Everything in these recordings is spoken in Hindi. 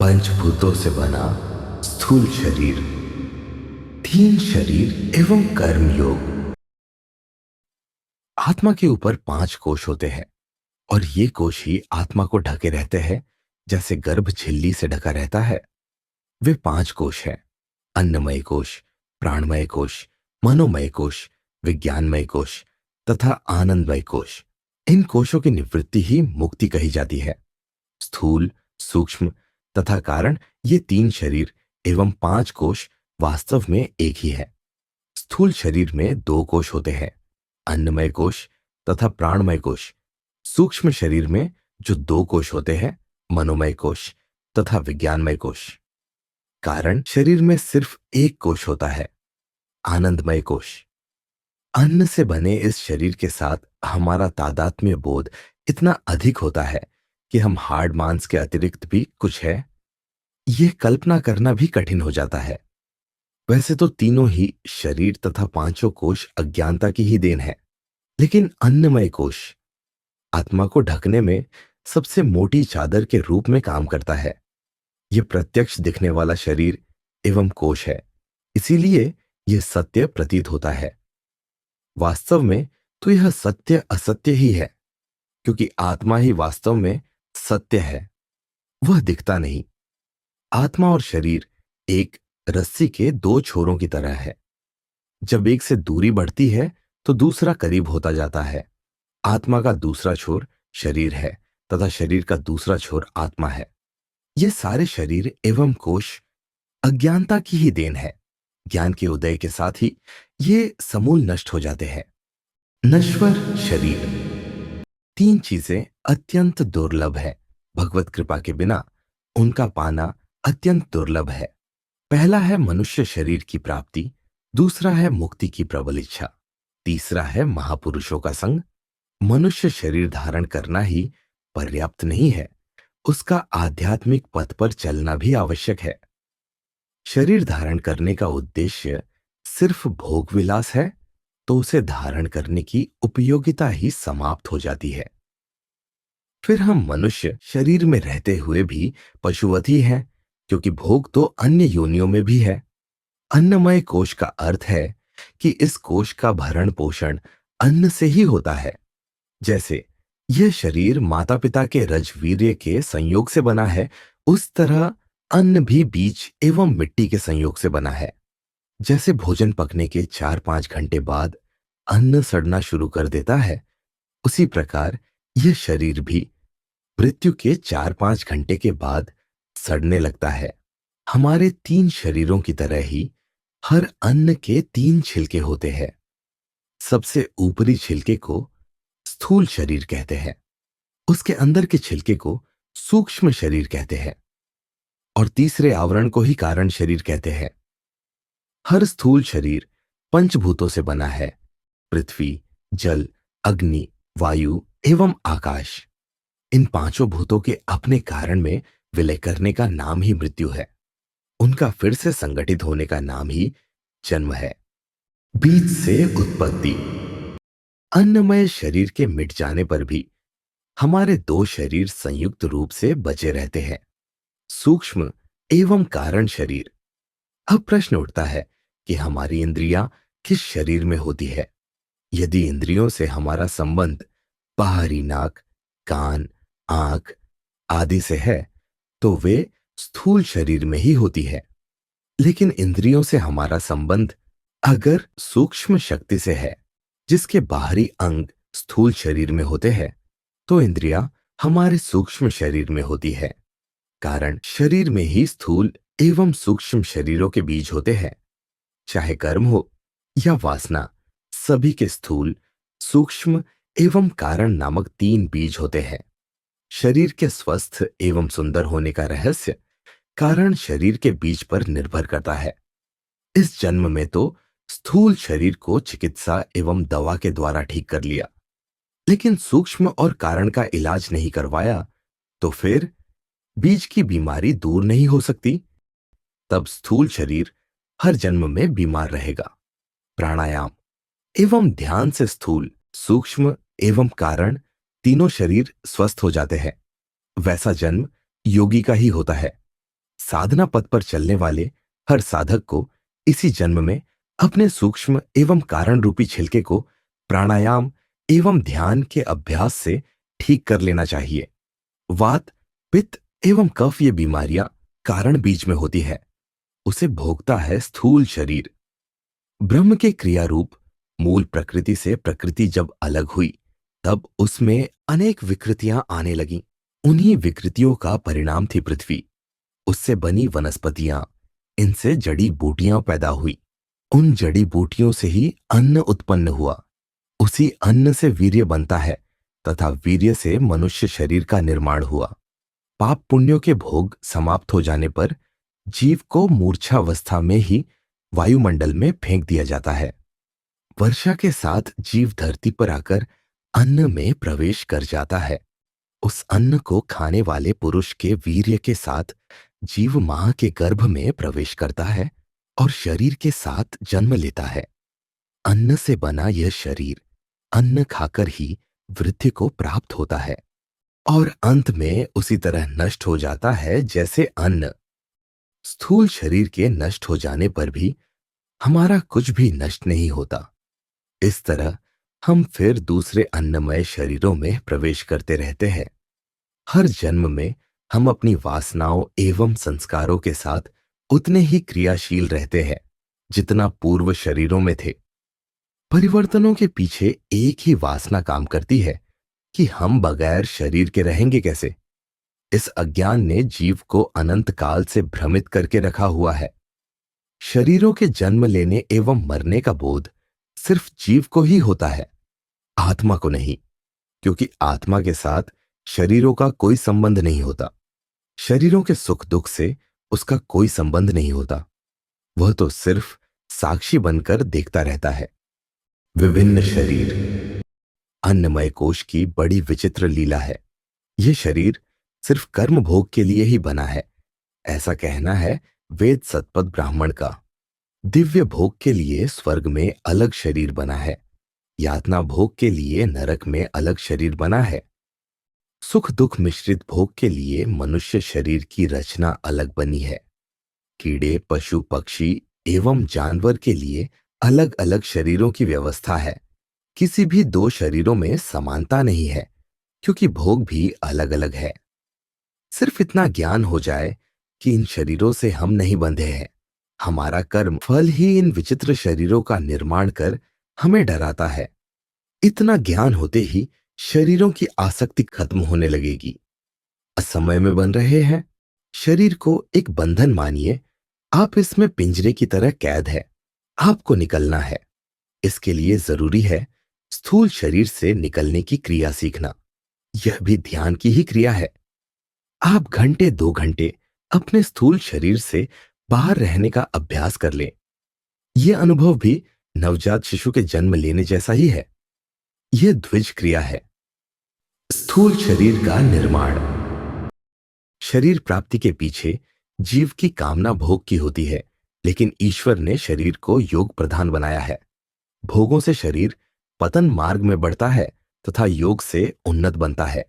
पंचभूतों से बना स्थूल शरीर, तीन शरीर एवं कर्म योग। आत्मा के ऊपर पांच कोश होते हैं और ये कोश ही आत्मा को ढके रहते हैं, जैसे गर्भ झिल्ली से ढका रहता है। वे पांच कोश हैं: अन्नमय कोश, प्राणमय कोश, मनोमय कोश, विज्ञानमय कोश तथा आनंदमय कोश। इन कोशों की निवृत्ति ही मुक्ति कही जाती है। स्थूल, सूक्ष्म तथा कारण, ये तीन शरीर एवं पांच कोश वास्तव में एक ही है। स्थूल शरीर में दो कोश होते हैं, अन्नमय कोश तथा प्राणमय कोश। सूक्ष्म शरीर में जो दो कोश होते हैं, मनोमय कोश तथा विज्ञानमय कोश। कारण शरीर में सिर्फ एक कोश होता है, आनंदमय कोश। अन्न से बने इस शरीर के साथ हमारा तादात्म्य बोध इतना अधिक होता है कि हम हाड़ मांस के अतिरिक्त भी कुछ है, यह कल्पना करना भी कठिन हो जाता है। वैसे तो तीनों ही शरीर तथा पांचों कोश अज्ञानता की ही देन है, लेकिन अन्नमय कोश आत्मा को ढकने में सबसे मोटी चादर के रूप में काम करता है। यह प्रत्यक्ष दिखने वाला शरीर एवं कोश है, इसीलिए यह सत्य प्रतीत होता है। वास्तव में तो यह सत्य असत्य ही है, क्योंकि आत्मा ही वास्तव में सत्य है, वह दिखता नहीं। आत्मा और शरीर एक रस्सी के दो छोरों की तरह है। जब एक से दूरी बढ़ती है तो दूसरा करीब होता जाता है। आत्मा का दूसरा छोर शरीर है तथा शरीर का दूसरा छोर आत्मा है। ये सारे शरीर एवं कोश अज्ञानता की ही देन है। ज्ञान के उदय के साथ ही ये समूल नष्ट हो जाते हैं। नश्वर शरीर। तीन चीजें अत्यंत दुर्लभ है। भगवत कृपा के बिना उनका पाना अत्यंत दुर्लभ है। पहला है मनुष्य शरीर की प्राप्ति, दूसरा है मुक्ति की प्रबल इच्छा, तीसरा है महापुरुषों का संग। मनुष्य शरीर धारण करना ही पर्याप्त नहीं है, उसका आध्यात्मिक पथ पर चलना भी आवश्यक है। शरीर धारण करने का उद्देश्य सिर्फ भोग विलास है तो उसे धारण करने की उपयोगिता ही समाप्त हो जाती है। फिर हम मनुष्य शरीर में रहते हुए भी पशुवत ही हैं, क्योंकि भोग तो अन्य योनियों में भी है। अन्नमय कोश का अर्थ है कि इस कोश का भरण पोषण अन्न से ही होता है। जैसे यह शरीर माता पिता के रजवीर्य के संयोग से बना है, उस तरह अन्न भी बीज एवं मिट्टी के संयोग से बना है। जैसे भोजन पकने के 4-5 घंटे बाद अन्न सड़ना शुरू कर देता है, उसी प्रकार यह शरीर भी मृत्यु के 4-5 घंटे के बाद सड़ने लगता है। हमारे तीन शरीरों की तरह ही हर अन्न के तीन छिलके होते हैं। सबसे ऊपरी छिलके को स्थूल शरीर कहते हैं, उसके अंदर के छिलके को सूक्ष्म शरीर कहते हैं और तीसरे आवरण को ही कारण शरीर कहते हैं। हर स्थूल शरीर पंचभूतों से बना है: पृथ्वी, जल, अग्नि, वायु एवं आकाश। इन पांचों भूतों के अपने कारण में विलय करने का नाम ही मृत्यु है। उनका फिर से संगठित होने का नाम ही जन्म है। बीज से उत्पत्ति। अन्नमय शरीर के मिट जाने पर भी हमारे दो शरीर संयुक्त रूप से बचे रहते हैं, सूक्ष्म एवं कारण शरीर। अब प्रश्न उठता है कि हमारी इंद्रियां किस शरीर में होती है। यदि इंद्रियों से हमारा संबंध बाहरी नाक, कान, आंख आदि से है तो वे स्थूल शरीर में ही होती है। लेकिन इंद्रियों से हमारा संबंध अगर सूक्ष्म शक्ति से है, जिसके बाहरी अंग स्थूल शरीर में होते हैं, तो इंद्रियां हमारे सूक्ष्म शरीर में होती है। कारण शरीर में ही स्थूल एवं सूक्ष्म शरीरों के बीज होते हैं। चाहे कर्म हो या वासना, सभी के स्थूल, सूक्ष्म एवं कारण नामक तीन बीज होते हैं। शरीर के स्वस्थ एवं सुंदर होने का रहस्य कारण शरीर के बीज पर निर्भर करता है। इस जन्म में तो स्थूल शरीर को चिकित्सा एवं दवा के द्वारा ठीक कर लिया, लेकिन सूक्ष्म और कारण का इलाज नहीं करवाया तो फिर बीज की बीमारी दूर नहीं हो सकती। तब स्थूल शरीर हर जन्म में बीमार रहेगा। प्राणायाम एवं ध्यान से स्थूल, सूक्ष्म एवं कारण तीनों शरीर स्वस्थ हो जाते हैं। वैसा जन्म योगी का ही होता है। साधना पथ पर चलने वाले हर साधक को इसी जन्म में अपने सूक्ष्म एवं कारण रूपी छिलके को प्राणायाम एवं ध्यान के अभ्यास से ठीक कर लेना चाहिए। वात, पित्त एवं कफ ये बीमारियां कारण बीज में होती है, उसे भोगता है स्थूल शरीर। ब्रह्म के क्रिया रूप मूल प्रकृति से प्रकृति जब अलग हुई, तब उसमें अनेक विकृतियां आने लगीं। उन्हीं विकृतियों का परिणाम थी पृथ्वी। उससे बनी वनस्पतियां, इनसे जड़ी बूटियां पैदा हुई। उन जड़ी बूटियों से ही अन्न उत्पन्न हुआ। उसी अन्न से वीर्य बनता है तथा वीर्य से मनुष्य शरीर का निर्माण हुआ। पाप पुण्यों के भोग समाप्त हो जाने पर जीव को मूर्छावस्था में ही वायुमंडल में फेंक दिया जाता है। वर्षा के साथ जीव धरती पर आकर अन्न में प्रवेश कर जाता है। उस अन्न को खाने वाले पुरुष के वीर्य के साथ जीव मां के गर्भ में प्रवेश करता है और शरीर के साथ जन्म लेता है। अन्न से बना यह शरीर अन्न खाकर ही वृद्धि को प्राप्त होता है और अंत में उसी तरह नष्ट हो जाता है जैसे अन्न। स्थूल शरीर के नष्ट हो जाने पर भी हमारा कुछ भी नष्ट नहीं होता। इस तरह हम फिर दूसरे अन्नमय शरीरों में प्रवेश करते रहते हैं। हर जन्म में हम अपनी वासनाओं एवं संस्कारों के साथ उतने ही क्रियाशील रहते हैं जितना पूर्व शरीरों में थे। परिवर्तनों के पीछे एक ही वासना काम करती है कि हम बगैर शरीर के रहेंगे कैसे। इस अज्ञान ने जीव को अनंत काल से भ्रमित करके रखा हुआ है। शरीरों के जन्म लेने एवं मरने का बोध सिर्फ जीव को ही होता है, आत्मा को नहीं, क्योंकि आत्मा के साथ शरीरों का कोई संबंध नहीं होता। शरीरों के सुख दुख से उसका कोई संबंध नहीं होता। वह तो सिर्फ साक्षी बनकर देखता रहता है। विभिन्न शरीर अन्नमय कोश की बड़ी विचित्र लीला है। यह शरीर सिर्फ कर्म भोग के लिए ही बना है, ऐसा कहना है वेद सतपथ ब्राह्मण का। दिव्य भोग के लिए स्वर्ग में अलग शरीर बना है, यातना भोग के लिए नरक में अलग शरीर बना है। सुख दुख मिश्रित भोग के लिए मनुष्य शरीर की रचना अलग बनी है। कीड़े, पशु, पक्षी एवं जानवर के लिए अलग अलग शरीरों की व्यवस्था है। किसी भी दो शरीरों में समानता नहीं है, क्योंकि भोग भी अलग अलग है। सिर्फ इतना ज्ञान हो जाए कि इन शरीरों से हम नहीं बंधे हैं। हमारा कर्म फल ही इन विचित्र शरीरों का निर्माण कर हमें डराता है। इतना ज्ञान होते ही शरीरों की आसक्ति खत्म होने लगेगी। असमय में बन रहे हैं। शरीर को एक बंधन मानिए। आप इसमें पिंजरे की तरह कैद है, आपको निकलना है। इसके लिए जरूरी है स्थूल शरीर से निकलने की क्रिया सीखना। यह भी ध्यान की ही क्रिया है। आप घंटे 2 घंटे अपने स्थूल शरीर से बाहर रहने का अभ्यास कर लें। यह अनुभव भी नवजात शिशु के जन्म लेने जैसा ही है। यह द्विज क्रिया है। स्थूल शरीर का निर्माण। शरीर प्राप्ति के पीछे जीव की कामना भोग की होती है, लेकिन ईश्वर ने शरीर को योग प्रधान बनाया है। भोगों से शरीर पतन मार्ग में बढ़ता है तथा योग से उन्नत बनता है।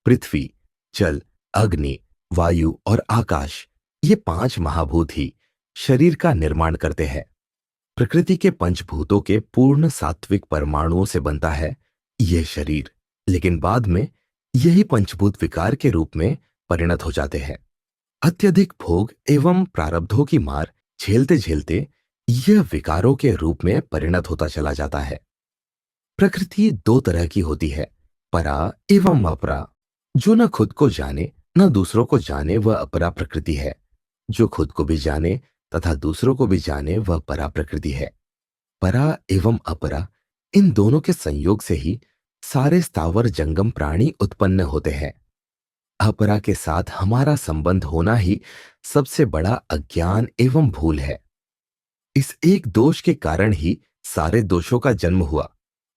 पृथ्वी, जल, अग्नि, वायु और आकाश, ये 5 महाभूत ही शरीर का निर्माण करते हैं। प्रकृति के पंचभूतों के पूर्ण सात्विक परमाणुओं से बनता है यह शरीर, लेकिन बाद में यही पंचभूत विकार के रूप में परिणत हो जाते हैं। अत्यधिक भोग एवं प्रारब्धों की मार झेलते झेलते यह विकारों के रूप में परिणत होता चला जाता है। प्रकृति 2 तरह की होती है, परा एवं अपरा। जो न खुद को जाने न दूसरों को जाने वह अपरा प्रकृति है। जो खुद को भी जाने तथा दूसरों को भी जाने वह परा प्रकृति है। परा एवं अपरा, इन दोनों के संयोग से ही सारे स्थावर जंगम प्राणी उत्पन्न होते हैं। अपरा के साथ हमारा संबंध होना ही सबसे बड़ा अज्ञान एवं भूल है। इस एक दोष के कारण ही सारे दोषों का जन्म हुआ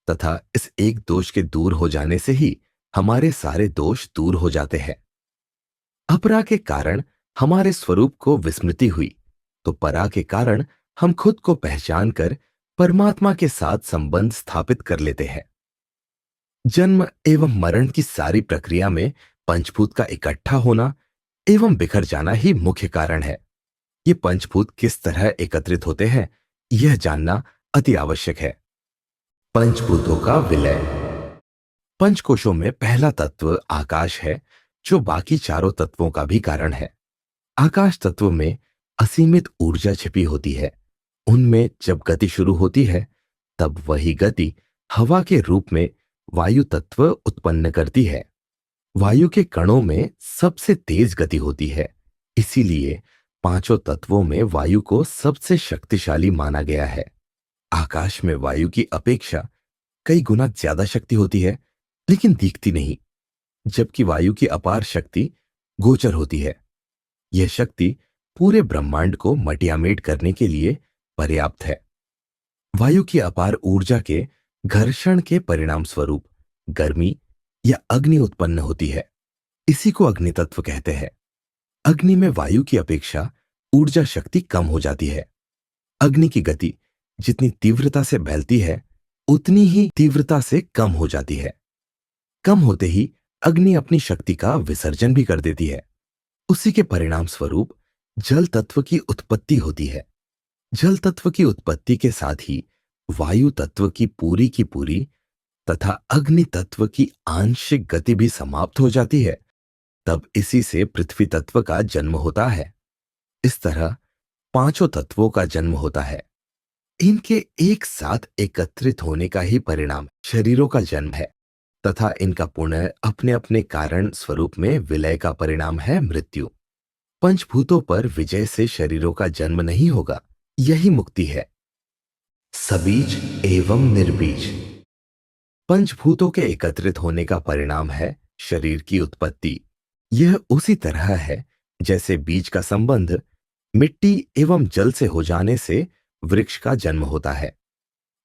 तथा इस एक दोष के दूर हो जाने से ही हमारे सारे दोष दूर हो जाते हैं। अपरा के कारण हमारे स्वरूप को विस्मृति हुई, तो परा के कारण हम खुद को पहचान कर परमात्मा के साथ संबंध स्थापित कर लेते हैं। जन्म एवं मरण की सारी प्रक्रिया में पंचभूत का इकट्ठा होना एवं बिखर जाना ही मुख्य कारण है। ये पंचभूत किस तरह एकत्रित होते हैं, यह जानना अति आवश्यक है। पंचभूतों का विलय। पंचकोशों में पहला तत्व आकाश है, जो बाकी चारों तत्वों का भी कारण है। आकाश तत्व में असीमित ऊर्जा छिपी होती है। उनमें जब गति शुरू होती है, तब वही गति हवा के रूप में वायु तत्व उत्पन्न करती है। वायु के कणों में सबसे तेज गति होती है। इसीलिए पांचों तत्वों में वायु को सबसे शक्तिशाली माना गया है। आकाश में वायु की अपेक्षा कई गुना ज्यादा शक्ति होती है, लेकिन दिखती नहीं, जबकि वायु की अपार शक्ति गोचर होती है। यह शक्ति पूरे ब्रह्मांड को मटियामेट करने के लिए पर्याप्त है। वायु की अपार ऊर्जा के घर्षण के परिणाम स्वरूप गर्मी या अग्नि उत्पन्न होती है। इसी को अग्नि तत्व कहते हैं। अग्नि में वायु की अपेक्षा ऊर्जा शक्ति कम हो जाती है। अग्नि की गति जितनी तीव्रता से फैलती है, उतनी ही तीव्रता से कम हो जाती है। कम होते ही अग्नि अपनी शक्ति का विसर्जन भी कर देती है। उसी के परिणाम स्वरूप जल तत्व की उत्पत्ति होती है। जल तत्व की उत्पत्ति के साथ ही वायु तत्व की पूरी तथा अग्नि तत्व की आंशिक गति भी समाप्त हो जाती है। तब इसी से पृथ्वी तत्व का जन्म होता है। इस तरह पांचों तत्वों का जन्म होता है। इनके एक साथ एकत्रित होने का ही परिणाम शरीरों का जन्म है, तथा इनका पुनः अपने अपने कारण स्वरूप में विलय का परिणाम है मृत्यु। पंचभूतों पर विजय से शरीरों का जन्म नहीं होगा, यही मुक्ति है। सबीज एवं निर्बीज। पंचभूतों के एकत्रित होने का परिणाम है शरीर की उत्पत्ति। यह उसी तरह है जैसे बीज का संबंध मिट्टी एवं जल से हो जाने से वृक्ष का जन्म होता है।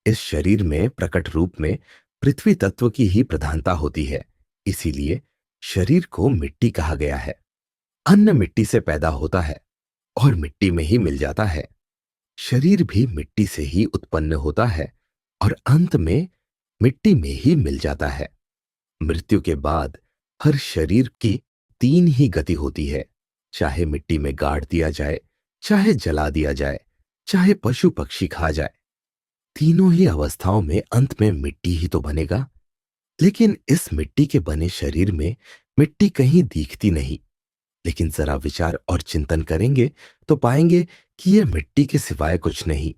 इस शरीर में प्रकट रूप में पृथ्वी तत्व की ही प्रधानता होती है, इसीलिए शरीर को मिट्टी कहा गया है। अन्न मिट्टी से पैदा होता है और मिट्टी में ही मिल जाता है। शरीर भी मिट्टी से ही उत्पन्न होता है और अंत में मिट्टी में ही मिल जाता है। मृत्यु के बाद हर शरीर की तीन ही गति होती है, चाहे मिट्टी में गाड़ दिया जाए, चाहे जला दिया जाए, चाहे पशु पक्षी खा जाए। तीनों ही अवस्थाओं में अंत में मिट्टी ही तो बनेगा। लेकिन इस मिट्टी के बने शरीर में मिट्टी कहीं दिखती नहीं। लेकिन जरा विचार और चिंतन करेंगे तो पाएंगे कि यह मिट्टी के सिवाय कुछ नहीं।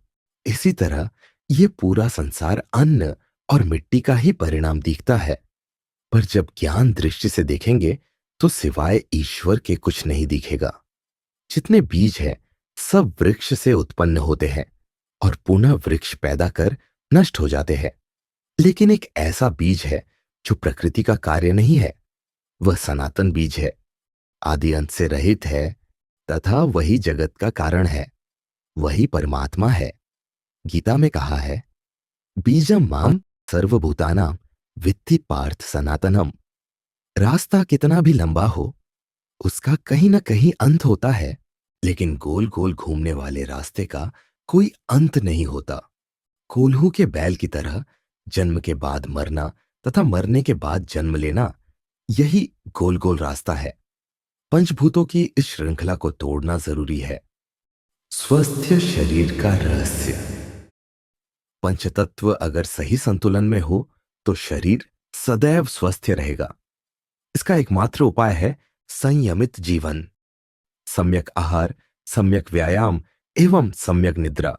इसी तरह यह पूरा संसार अन्न और मिट्टी का ही परिणाम दिखता है। पर जब ज्ञान दृष्टि से देखेंगे तो सिवाय ईश्वर के कुछ नहीं दिखेगा। जितने बीज हैं, सब वृक्ष से उत्पन्न होते हैं और पुनः वृक्ष पैदा कर नष्ट हो जाते हैं। लेकिन एक ऐसा बीज है जो प्रकृति का कार्य नहीं है। वह सनातन बीज है, आदि अंत से रहित है, तथा वही जगत का कारण है, वही परमात्मा है। गीता में कहा है, बीजम माम सर्वभूतानां वित्ति पार्थ सनातनम। रास्ता कितना भी लंबा हो, उसका कहीं ना कहीं अंत होता है, लेकिन गोल गोल घूमने वाले रास्ते का कोई अंत नहीं होता। कोल्हू के बैल की तरह जन्म के बाद मरना तथा मरने के बाद जन्म लेना, यही गोल गोल रास्ता है। पंचभूतों की इस श्रृंखला को तोड़ना जरूरी है। स्वस्थ शरीर का रहस्य। पंचतत्व अगर सही संतुलन में हो तो शरीर सदैव स्वस्थ रहेगा। इसका एकमात्र उपाय है संयमित जीवन। सम्यक आहार, सम्यक व्यायाम एवं सम्यक निद्रा,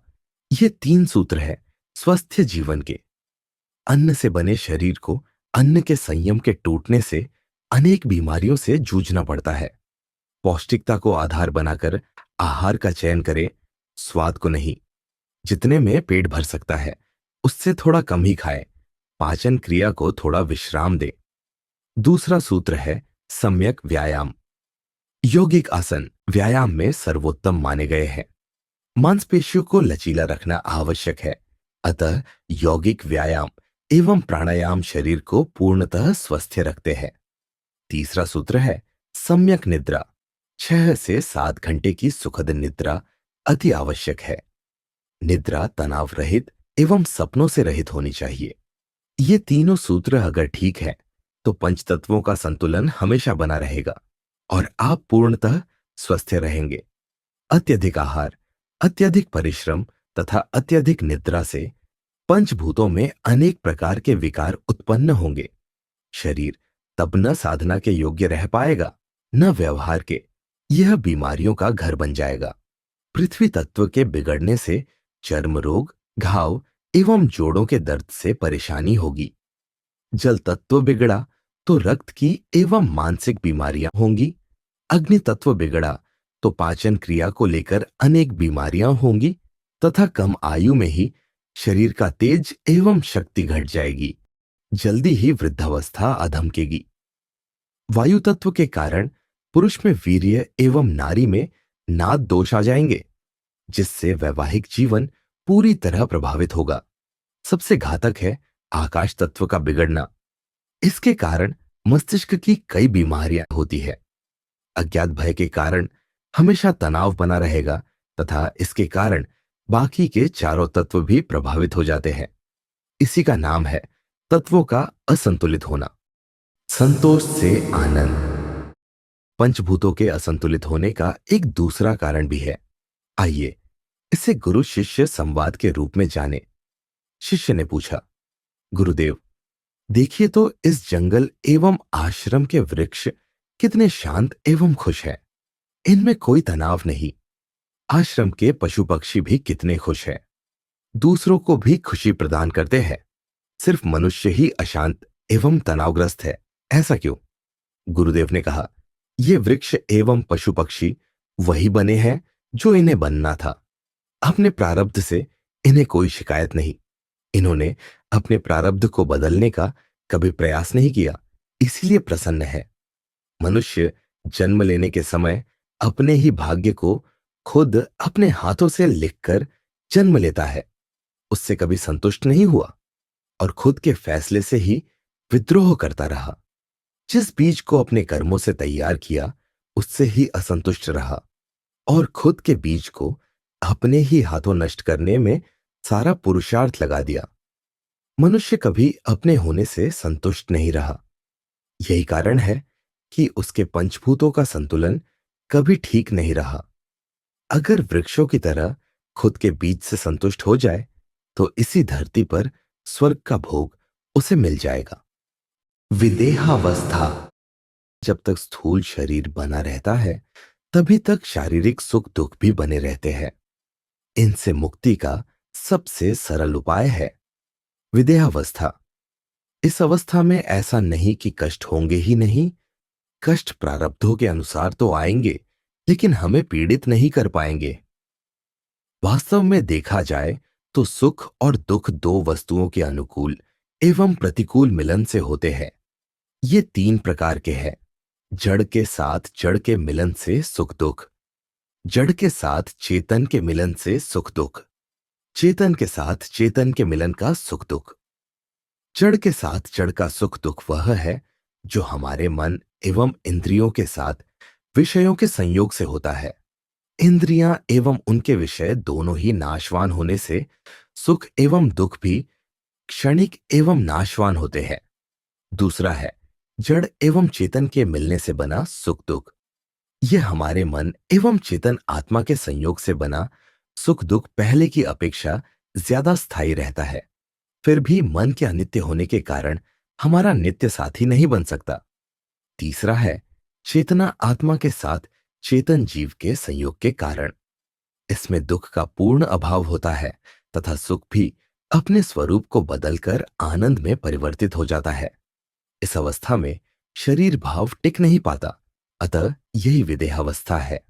ये तीन सूत्र है स्वस्थ जीवन के। अन्न से बने शरीर को अन्न के संयम के टूटने से अनेक बीमारियों से जूझना पड़ता है। पौष्टिकता को आधार बनाकर आहार का चयन करें, स्वाद को नहीं। जितने में पेट भर सकता है उससे थोड़ा कम ही खाएं। पाचन क्रिया को थोड़ा विश्राम दें। दूसरा सूत्र है सम्यक व्यायाम। यौगिक आसन व्यायाम में सर्वोत्तम माने गए हैं। मांसपेशियों को लचीला रखना आवश्यक है, अतः यौगिक व्यायाम एवं प्राणायाम शरीर को पूर्णतः स्वस्थ रखते हैं। तीसरा सूत्र है सम्यक निद्रा। 6 से 7 घंटे की सुखद निद्रा अति आवश्यक है। निद्रा तनाव रहित एवं सपनों से रहित होनी चाहिए। ये तीनों सूत्र अगर ठीक है तो पंचतत्वों का संतुलन हमेशा बना रहेगा। और आप पूर्णतः स्वस्थ रहेंगे। अत्यधिक आहार, अत्यधिक परिश्रम तथा अत्यधिक निद्रा से पंचभूतों में अनेक प्रकार के विकार उत्पन्न होंगे। शरीर तब न साधना के योग्य रह पाएगा, न व्यवहार के। यह बीमारियों का घर बन जाएगा। पृथ्वी तत्व के बिगड़ने से चर्म रोग, घाव एवं जोड़ों के दर्द से परेशानी होगी। जल तत्व बिगड़ा तो रक्त की एवं मानसिक बीमारियां होंगी। अग्नि तत्व बिगड़ा तो पाचन क्रिया को लेकर अनेक बीमारियां होंगी तथा कम आयु में ही शरीर का तेज एवं शक्ति घट जाएगी। जल्दी ही वृद्धावस्था अधमकेगी। वायु तत्व के कारण पुरुष में वीर्य एवं नारी में नाद दोष आ जाएंगे, जिससे वैवाहिक जीवन पूरी तरह प्रभावित होगा। सबसे घातक है आकाश तत्व का बिगड़ना। इसके कारण मस्तिष्क की कई बीमारियां होती है। अज्ञात भय के कारण हमेशा तनाव बना रहेगा तथा इसके कारण बाकी के चारों तत्व भी प्रभावित हो जाते हैं। इसी का नाम है तत्वों का असंतुलित होना। संतोष से आनंद। पंचभूतों के असंतुलित होने का एक दूसरा कारण भी है। आइए इसे गुरु शिष्य संवाद के रूप में जाने। शिष्य ने पूछा, गुरुदेव, देखिए तो इस जंगल एवं आश्रम के वृक्ष कितने शांत एवं खुश हैं। इनमें कोई तनाव नहीं। आश्रम के पशु पक्षी भी कितने खुश हैं, दूसरों को भी खुशी प्रदान करते हैं। सिर्फ मनुष्य ही अशांत एवं तनावग्रस्त है, ऐसा क्यों? गुरुदेव ने कहा, ये वृक्ष एवं पशु पक्षी वही बने हैं जो इन्हें बनना था। अपने प्रारब्ध से इन्हें कोई शिकायत नहीं। इन्होंने अपने प्रारब्ध को बदलने का कभी प्रयास नहीं किया, इसलिए प्रसन्न है। मनुष्य जन्म लेने के समय अपने ही भाग्य को खुद अपने हाथों से लिखकर जन्म लेता है। उससे कभी संतुष्ट नहीं हुआ और खुद के फैसले से ही विद्रोह करता रहा। जिस बीज को अपने कर्मों से तैयार किया, उससे ही असंतुष्ट रहा और खुद के बीज को अपने ही हाथों नष्ट करने में सारा पुरुषार्थ लगा दिया। मनुष्य कभी अपने होने से संतुष्ट नहीं रहा। यही कारण है कि उसके पंचभूतों का संतुलन कभी ठीक नहीं रहा। अगर वृक्षों की तरह खुद के बीज से संतुष्ट हो जाए तो इसी धरती पर स्वर्ग का भोग उसे मिल जाएगा। विदेहावस्था। जब तक स्थूल शरीर बना रहता है, तभी तक शारीरिक सुख दुख भी बने रहते हैं। इनसे मुक्ति का सबसे सरल उपाय है विदेहावस्था। इस अवस्था में ऐसा नहीं कि कष्ट होंगे ही नहीं। कष्ट प्रारब्धों के अनुसार तो आएंगे, लेकिन हमें पीड़ित नहीं कर पाएंगे। वास्तव में देखा जाए तो सुख और दुख दो वस्तुओं के अनुकूल एवं प्रतिकूल मिलन से होते हैं। ये तीन प्रकार के हैं। जड़ के साथ जड़ के मिलन से सुख दुख, जड़ के साथ चेतन के मिलन से सुख दुख, चेतन के साथ चेतन के मिलन का सुख दुख। जड़ के साथ जड़ का सुख दुख वह है जो हमारे मन एवं इंद्रियों के साथ विषयों के संयोग से होता है। इंद्रियां एवं उनके विषय दोनों ही नाशवान होने से सुख एवं दुख भी क्षणिक एवं नाशवान होते हैं। दूसरा है जड़ एवं चेतन के मिलने से बना सुख दुख। यह हमारे मन एवं चेतन आत्मा के संयोग से बना सुख दुख पहले की अपेक्षा ज्यादा स्थायी रहता है। फिर भी मन के अनित्य होने के कारण हमारा नित्य साथी नहीं बन सकता। तीसरा है चेतना आत्मा के साथ चेतन जीव के संयोग के कारण। इसमें दुख का पूर्ण अभाव होता है तथा सुख भी अपने स्वरूप को बदलकर आनंद में परिवर्तित हो जाता है। इस अवस्था में शरीर भाव टिक नहीं पाता, अतः यही विदेहावस्था है।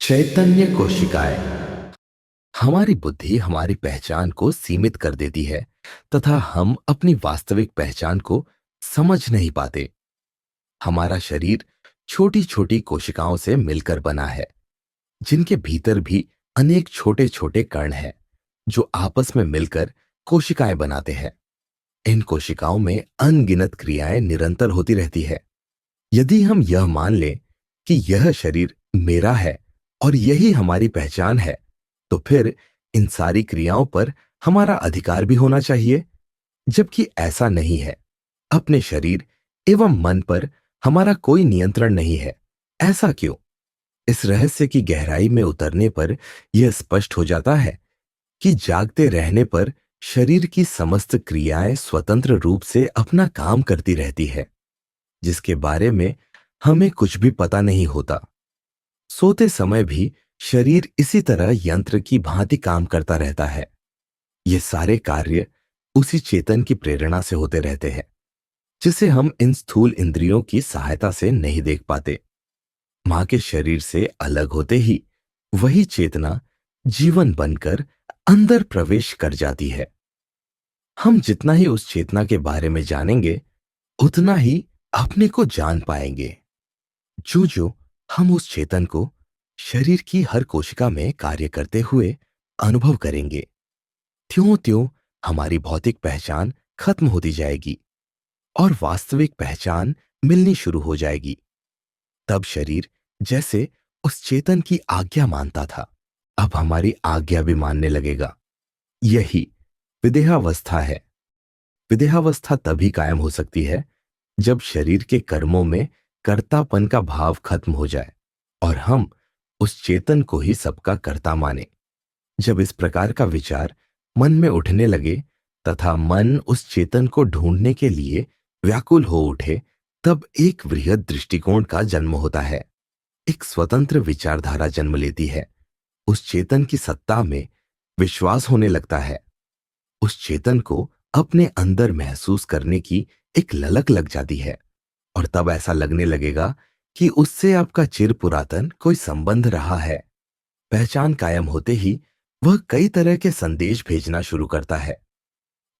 चैतन्य कोशिकाएं। हमारी बुद्धि हमारी पहचान को सीमित कर देती है तथा हम अपनी वास्तविक पहचान को समझ नहीं पाते। हमारा शरीर छोटी छोटी कोशिकाओं से मिलकर बना है, जिनके भीतर भी अनेक छोटे छोटे कण हैं जो आपस में मिलकर कोशिकाएं बनाते हैं। इन कोशिकाओं में अनगिनत क्रियाएं निरंतर होती रहती है। यदि हम यह मान लें कि यह शरीर मेरा है और यही हमारी पहचान है, तो फिर इन सारी क्रियाओं पर हमारा अधिकार भी होना चाहिए, जबकि ऐसा नहीं है। अपने शरीर एवं मन पर हमारा कोई नियंत्रण नहीं है ऐसा क्यों? इस रहस्य की गहराई में उतरने पर यह स्पष्ट हो जाता है कि जागते रहने पर शरीर की समस्त क्रियाएं स्वतंत्र रूप से अपना काम करती रहती है, जिसके बारे में हमें कुछ भी पता नहीं होता। सोते समय भी शरीर इसी तरह यंत्र की भांति काम करता रहता है। ये सारे कार्य उसी चेतन की प्रेरणा से होते रहते हैं, जिसे हम इन स्थूल इंद्रियों की सहायता से नहीं देख पाते। मां के शरीर से अलग होते ही वही चेतना जीवन बनकर अंदर प्रवेश कर जाती है। हम जितना ही उस चेतना के बारे में जानेंगे, उतना ही अपने को जान पाएंगे। जो जो हम उस चेतन को शरीर की हर कोशिका में कार्य करते हुए अनुभव करेंगे, त्यों त्यों हमारी भौतिक पहचान खत्म होती जाएगी और वास्तविक पहचान मिलनी शुरू हो जाएगी। तब शरीर जैसे उस चेतन की आज्ञा मानता था, अब हमारी आज्ञा भी मानने लगेगा। यही विदेहावस्था है। विदेहावस्था तभी कायम हो सकती है जब शरीर के कर्मों में कर्तापन का भाव खत्म हो जाए और हम उस चेतन को ही सबका कर्ता माने। जब इस प्रकार का विचार मन में उठने लगे तथा मन उस चेतन को ढूंढने के लिए व्याकुल हो उठे, तब एक वृहद दृष्टिकोण का जन्म होता है। एक स्वतंत्र विचारधारा जन्म लेती है। उस चेतन की सत्ता में विश्वास होने लगता है। उस चेतन को अपने अंदर महसूस करने की एक ललक लग जाती है और तब ऐसा लगने लगेगा कि उससे आपका चिर पुरातन कोई संबंध रहा है। पहचान कायम होते ही वह कई तरह के संदेश भेजना शुरू करता है।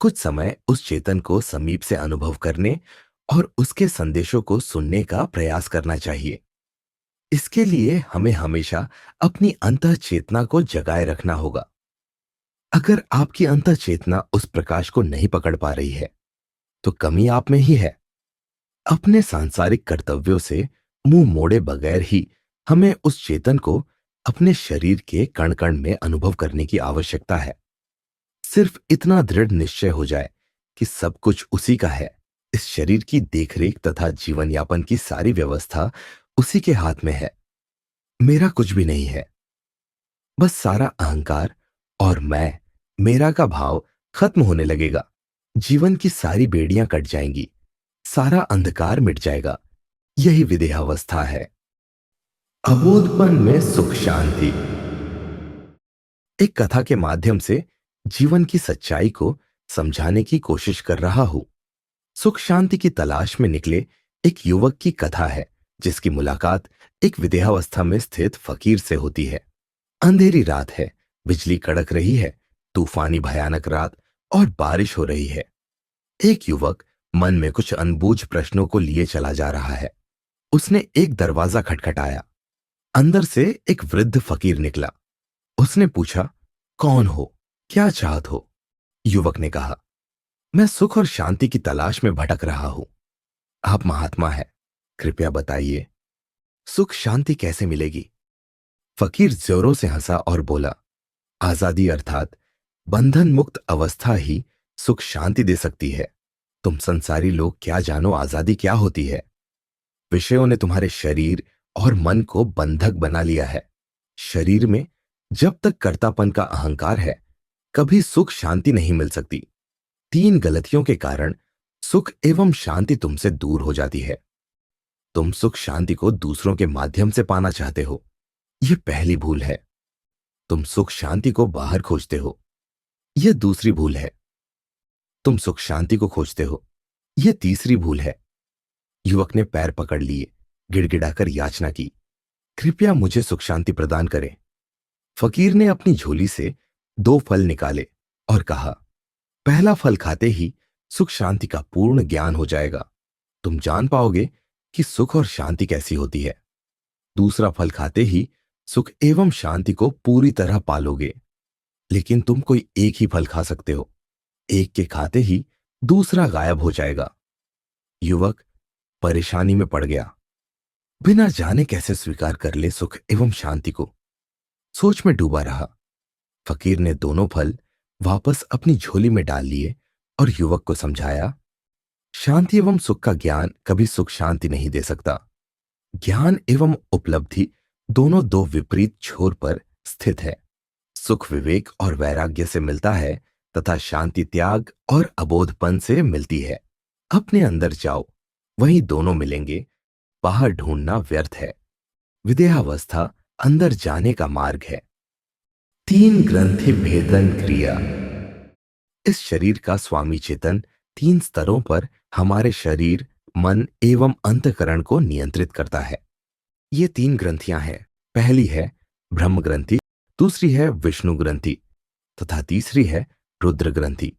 कुछ समय उस चेतन को समीप से अनुभव करने और उसके संदेशों को सुनने का प्रयास करना चाहिए। इसके लिए हमें हमेशा अपनी अंतः चेतना को जगाए रखना होगा। अगर आपकी अंतः चेतना उस प्रकाश को नहीं पकड़ पा रही है, तो कमी आप में ही है। अपने सांसारिक कर्तव्यों से मुंह मोड़े बगैर ही हमें उस चेतन को अपने शरीर के कण कण में अनुभव करने की आवश्यकता है। सिर्फ इतना दृढ़ निश्चय हो जाए कि सब कुछ उसी का है। इस शरीर की देखरेख तथा जीवन यापन की सारी व्यवस्था उसी के हाथ में है। मेरा कुछ भी नहीं है। बस सारा अहंकार और मैं, मेरा का भाव खत्म होने लगेगा। जीवन की सारी बेड़ियां कट जाएंगी, सारा अंधकार मिट जाएगा। यही विदेहावस्था है। अबोधपन में सुख शांति। एक कथा के माध्यम से जीवन की सच्चाई को समझाने की कोशिश कर रहा हूं। सुख शांति की तलाश में निकले एक युवक की कथा है, जिसकी मुलाकात एक विदेहावस्था में स्थित फकीर से होती है। अंधेरी रात है, बिजली कड़क रही है, तूफानी भयानक रात और बारिश हो रही है। एक युवक मन में कुछ अनबूझ प्रश्नों को लिए चला जा रहा है। उसने एक दरवाजा खटखटाया। अंदर से एक वृद्ध फकीर निकला। उसने पूछा, कौन हो, क्या चाहत हो? युवक ने कहा, मैं सुख और शांति की तलाश में भटक रहा हूं। आप महात्मा हैं, कृपया बताइए, सुख शांति कैसे मिलेगी? फकीर जोरों से हंसा और बोला, आजादी अर्थात बंधन मुक्त अवस्था ही सुख शांति दे सकती है। तुम संसारी लोग क्या जानो आजादी क्या होती है। विषयों ने तुम्हारे शरीर और मन को बंधक बना लिया है। शरीर में जब तक कर्तापन का अहंकार है, कभी सुख शांति नहीं मिल सकती। 3 गलतियों के कारण सुख एवं शांति तुमसे दूर हो जाती है। तुम सुख शांति को दूसरों के माध्यम से पाना चाहते हो, यह पहली भूल है। तुम सुख शांति को बाहर खोजते हो, यह दूसरी भूल है। तुम सुख शांति को खोजते हो, यह तीसरी भूल है। युवक ने पैर पकड़ लिए, गिड़गिड़ाकर याचना की, कृपया मुझे सुख शांति प्रदान करें। फकीर ने अपनी झोली से 2 फल निकाले और कहा, पहला फल खाते ही सुख शांति का पूर्ण ज्ञान हो जाएगा। तुम जान पाओगे कि सुख और शांति कैसी होती है। दूसरा फल खाते ही सुख एवं शांति को पूरी तरह पालोगे। लेकिन तुम कोई एक ही फल खा सकते हो। एक के खाते ही दूसरा गायब हो जाएगा। युवक परेशानी में पड़ गया। बिना जाने कैसे स्वीकार कर ले सुख एवं शांति को। सोच में डूबा रहा। फकीर ने दोनों फल वापस अपनी झोली में डाल लिए और युवक को समझाया, शांति एवं सुख का ज्ञान कभी सुख शांति नहीं दे सकता। ज्ञान एवं उपलब्धि दोनों दो विपरीत छोर पर स्थित है। सुख विवेक और वैराग्य से मिलता है तथा शांति त्याग और अबोधपन से मिलती है। अपने अंदर जाओ, वहीं दोनों मिलेंगे। बाहर ढूंढना व्यर्थ है। विदेहावस्था अंदर जाने का मार्ग है। तीन ग्रंथि भेदन क्रिया। इस शरीर का स्वामी चेतन तीन स्तरों पर हमारे शरीर, मन एवं अंतःकरण को नियंत्रित करता है। ये तीन ग्रंथियां हैं। पहली है ब्रह्म ग्रंथि, दूसरी है विष्णु ग्रंथि तथा तीसरी है रुद्र ग्रंथि।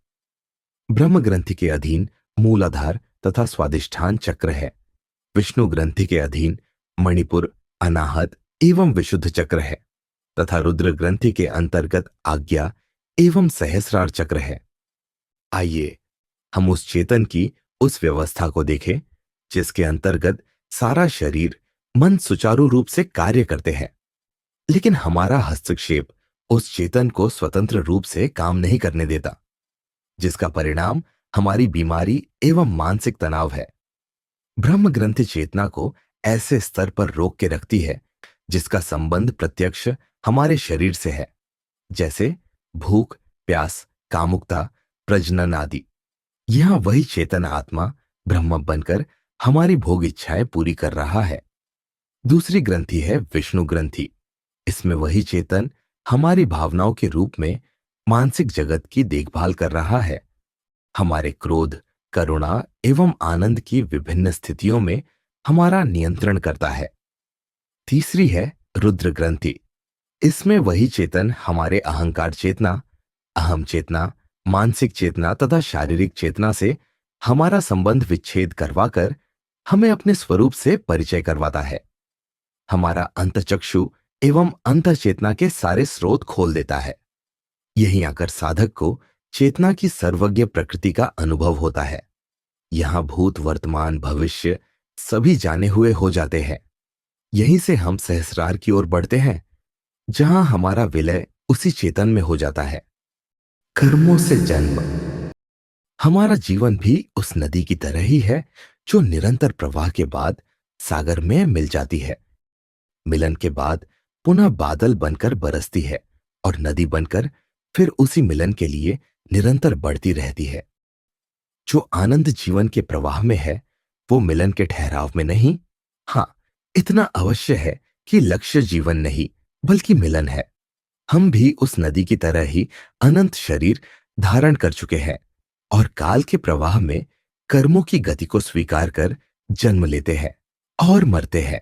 ब्रह्म ग्रंथि के अधीन मूलाधार तथा स्वादिष्ठान चक्र है। विष्णु ग्रंथि के अधीन मणिपुर, अनाहत एवं विशुद्ध चक्र है तथा रुद्र ग्रंथि के अंतर्गत आज्ञा एवं सहस्रार चक्र है। आइए हम उस चेतन की उस व्यवस्था को देखें जिसके अंतर्गत सारा शरीर, मन सुचारू रूप से कार्य करते हैं, लेकिन हमारा हस्तक्षेप उस चेतन को स्वतंत्र रूप से काम नहीं करने देता, जिसका परिणाम हमारी बीमारी एवं मानसिक तनाव है। ब्रह्म ग्रंथि चेतना को ऐसे स्तर पर रोक के रखती है जिसका संबंध प्रत्यक्ष हमारे शरीर से है, जैसे भूख, प्यास, कामुकता, प्रजनन आदि। यहां वही चेतन आत्मा ब्रह्म बनकर हमारी भोग इच्छाएं पूरी कर रहा है। दूसरी ग्रंथि है विष्णु ग्रंथि। इसमें वही चेतन हमारी भावनाओं के रूप में मानसिक जगत की देखभाल कर रहा है। हमारे क्रोध, करुणा एवं आनंद की विभिन्न स्थितियों में हमारा नियंत्रण करता है। तीसरी है रुद्र ग्रंथि। इसमें वही चेतन हमारे अहंकार चेतना, अहम चेतना, मानसिक चेतना तथा शारीरिक चेतना से हमारा संबंध विच्छेद करवाकर हमें अपने स्वरूप से परिचय करवाता है। हमारा अंतचक्षु एवं अंतचेतना के सारे स्रोत खोल देता है। यहीं आकर साधक को चेतना की सर्वज्ञ प्रकृति का अनुभव होता है। यहां भूत, वर्तमान, भविष्य सभी जाने हुए हो जाते हैं। यहीं से हम सहस्रार की ओर बढ़ते हैं, जहां हमारा विलय उसी चेतन में हो जाता है। कर्मों से जन्म। हमारा जीवन भी उस नदी की तरह ही है जो निरंतर प्रवाह के बाद सागर में मिल जाती है। मिलन के बाद पुनः बादल बनकर बरसती है और नदी बनकर फिर उसी मिलन के लिए निरंतर बढ़ती रहती है। जो आनंद जीवन के प्रवाह में है वो मिलन के ठहराव में नहीं। हां, इतना अवश्य है कि लक्ष्य जीवन नहीं बल्कि मिलन है। हम भी उस नदी की तरह ही अनंत शरीर धारण कर चुके हैं और काल के प्रवाह में कर्मों की गति को स्वीकार कर जन्म लेते हैं और मरते हैं।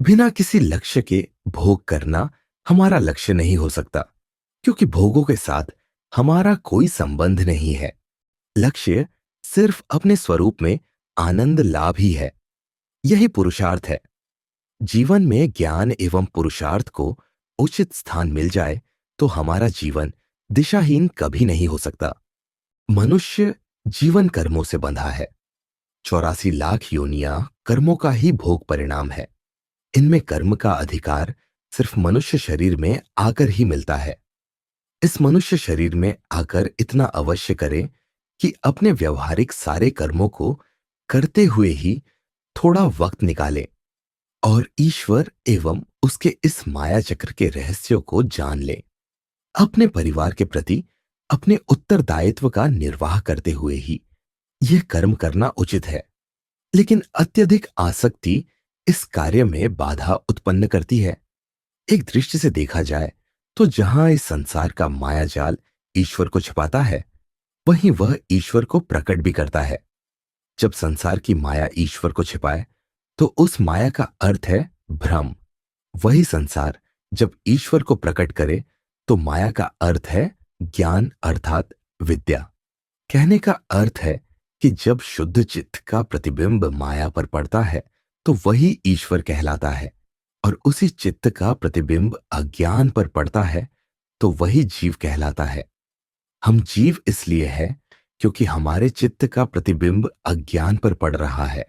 बिना किसी लक्ष्य के भोग करना हमारा लक्ष्य नहीं हो सकता, क्योंकि भोगों के साथ हमारा कोई संबंध नहीं है। लक्ष्य सिर्फ अपने स्वरूप में आनंद लाभ ही है। यही पुरुषार्थ है। जीवन में ज्ञान एवं पुरुषार्थ को उचित स्थान मिल जाए तो हमारा जीवन दिशाहीन कभी नहीं हो सकता। मनुष्य जीवन कर्मों से बंधा है। 84 लाख योनियां कर्मों का ही भोग परिणाम है। इनमें कर्म का अधिकार सिर्फ मनुष्य शरीर में आकर ही मिलता है। इस मनुष्य शरीर में आकर इतना अवश्य करें कि अपने व्यवहारिक सारे कर्मों को करते हुए ही थोड़ा वक्त निकाले और ईश्वर एवं उसके इस माया चक्र के रहस्यों को जान ले। अपने परिवार के प्रति अपने उत्तरदायित्व का निर्वाह करते हुए ही यह कर्म करना उचित है। लेकिन अत्यधिक आसक्ति इस कार्य में बाधा उत्पन्न करती है। एक दृष्टि से देखा जाए तो जहां इस संसार का माया जाल ईश्वर को छिपाता है, वहीं वह ईश्वर को प्रकट भी करता है। जब संसार की माया ईश्वर को छिपाए तो उस माया का अर्थ है भ्रम। वही संसार जब ईश्वर को प्रकट करे तो माया का अर्थ है ज्ञान अर्थात विद्या। कहने का अर्थ है कि जब शुद्ध चित्त का प्रतिबिंब माया पर पड़ता है तो वही ईश्वर कहलाता है, और उसी चित्त का प्रतिबिंब अज्ञान पर पड़ता है तो वही जीव कहलाता है। हम जीव इसलिए है क्योंकि हमारे चित्त का प्रतिबिंब अज्ञान पर पड़ रहा है,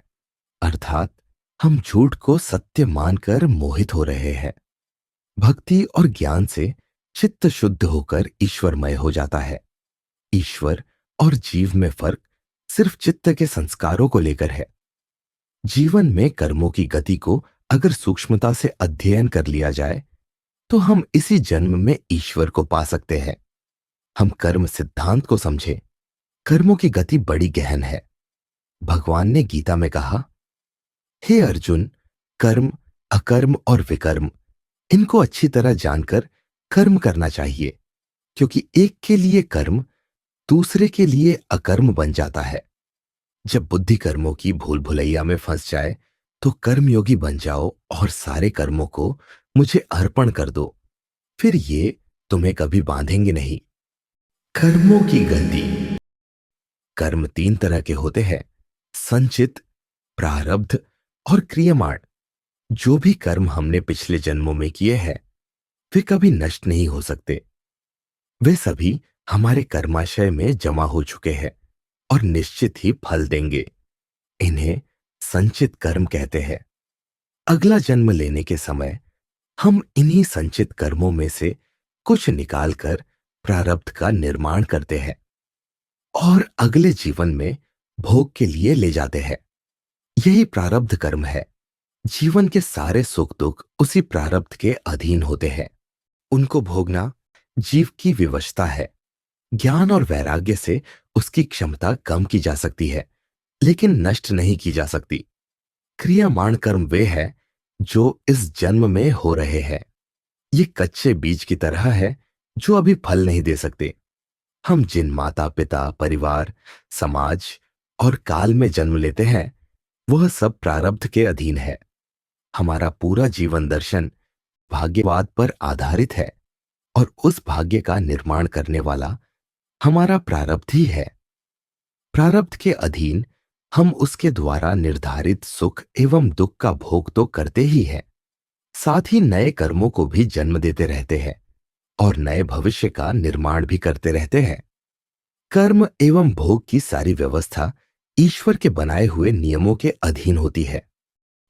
अर्थात हम झूठ को सत्य मानकर मोहित हो रहे हैं। भक्ति और ज्ञान से चित्त शुद्ध होकर ईश्वरमय हो जाता है। ईश्वर और जीव में फर्क सिर्फ चित्त के संस्कारों को लेकर है। जीवन में कर्मों की गति को अगर सूक्ष्मता से अध्ययन कर लिया जाए तो हम इसी जन्म में ईश्वर को पा सकते हैं। हम कर्म सिद्धांत को समझें। कर्मों की गति बड़ी गहन है। भगवान ने गीता में कहा, हे अर्जुन, कर्म, अकर्म और विकर्म, इनको अच्छी तरह जानकर कर्म करना चाहिए, क्योंकि एक के लिए कर्म दूसरे के लिए अकर्म बन जाता है। जब बुद्धि कर्मों की भूल भुलैया में फंस जाए तो कर्मयोगी बन जाओ और सारे कर्मों को मुझे अर्पण कर दो, फिर ये तुम्हें कभी बांधेंगे नहीं। कर्मों की गति। कर्म तीन तरह के होते हैं, संचित, प्रारब्ध और क्रियमाण। जो भी कर्म हमने पिछले जन्मों में किए हैं वे कभी नष्ट नहीं हो सकते। वे सभी हमारे कर्माशय में जमा हो चुके हैं और निश्चित ही फल देंगे। इन्हें संचित कर्म कहते हैं। अगला जन्म लेने के समय हम इन्हीं संचित कर्मों में से कुछ निकालकर प्रारब्ध का निर्माण करते हैं और अगले जीवन में भोग के लिए ले जाते हैं। यही प्रारब्ध कर्म है। जीवन के सारे सुख दुख उसी प्रारब्ध के अधीन होते हैं। उनको भोगना जीव की विवशता है। ज्ञान और वैराग्य से उसकी क्षमता कम की जा सकती है, लेकिन नष्ट नहीं की जा सकती। क्रियामाण कर्म वे है जो इस जन्म में हो रहे हैं। ये कच्चे बीज की तरह है जो अभी फल नहीं दे सकते। हम जिन माता पिता, परिवार, समाज और काल में जन्म लेते हैं वह सब प्रारब्ध के अधीन है। हमारा पूरा जीवन दर्शन भाग्यवाद पर आधारित है और उस भाग्य का निर्माण करने वाला हमारा प्रारब्ध ही है। प्रारब्ध के अधीन हम उसके द्वारा निर्धारित सुख एवं दुख का भोग तो करते ही हैं, साथ ही नए कर्मों को भी जन्म देते रहते हैं और नए भविष्य का निर्माण भी करते रहते हैं। कर्म एवं भोग की सारी व्यवस्था ईश्वर के बनाए हुए नियमों के अधीन होती है।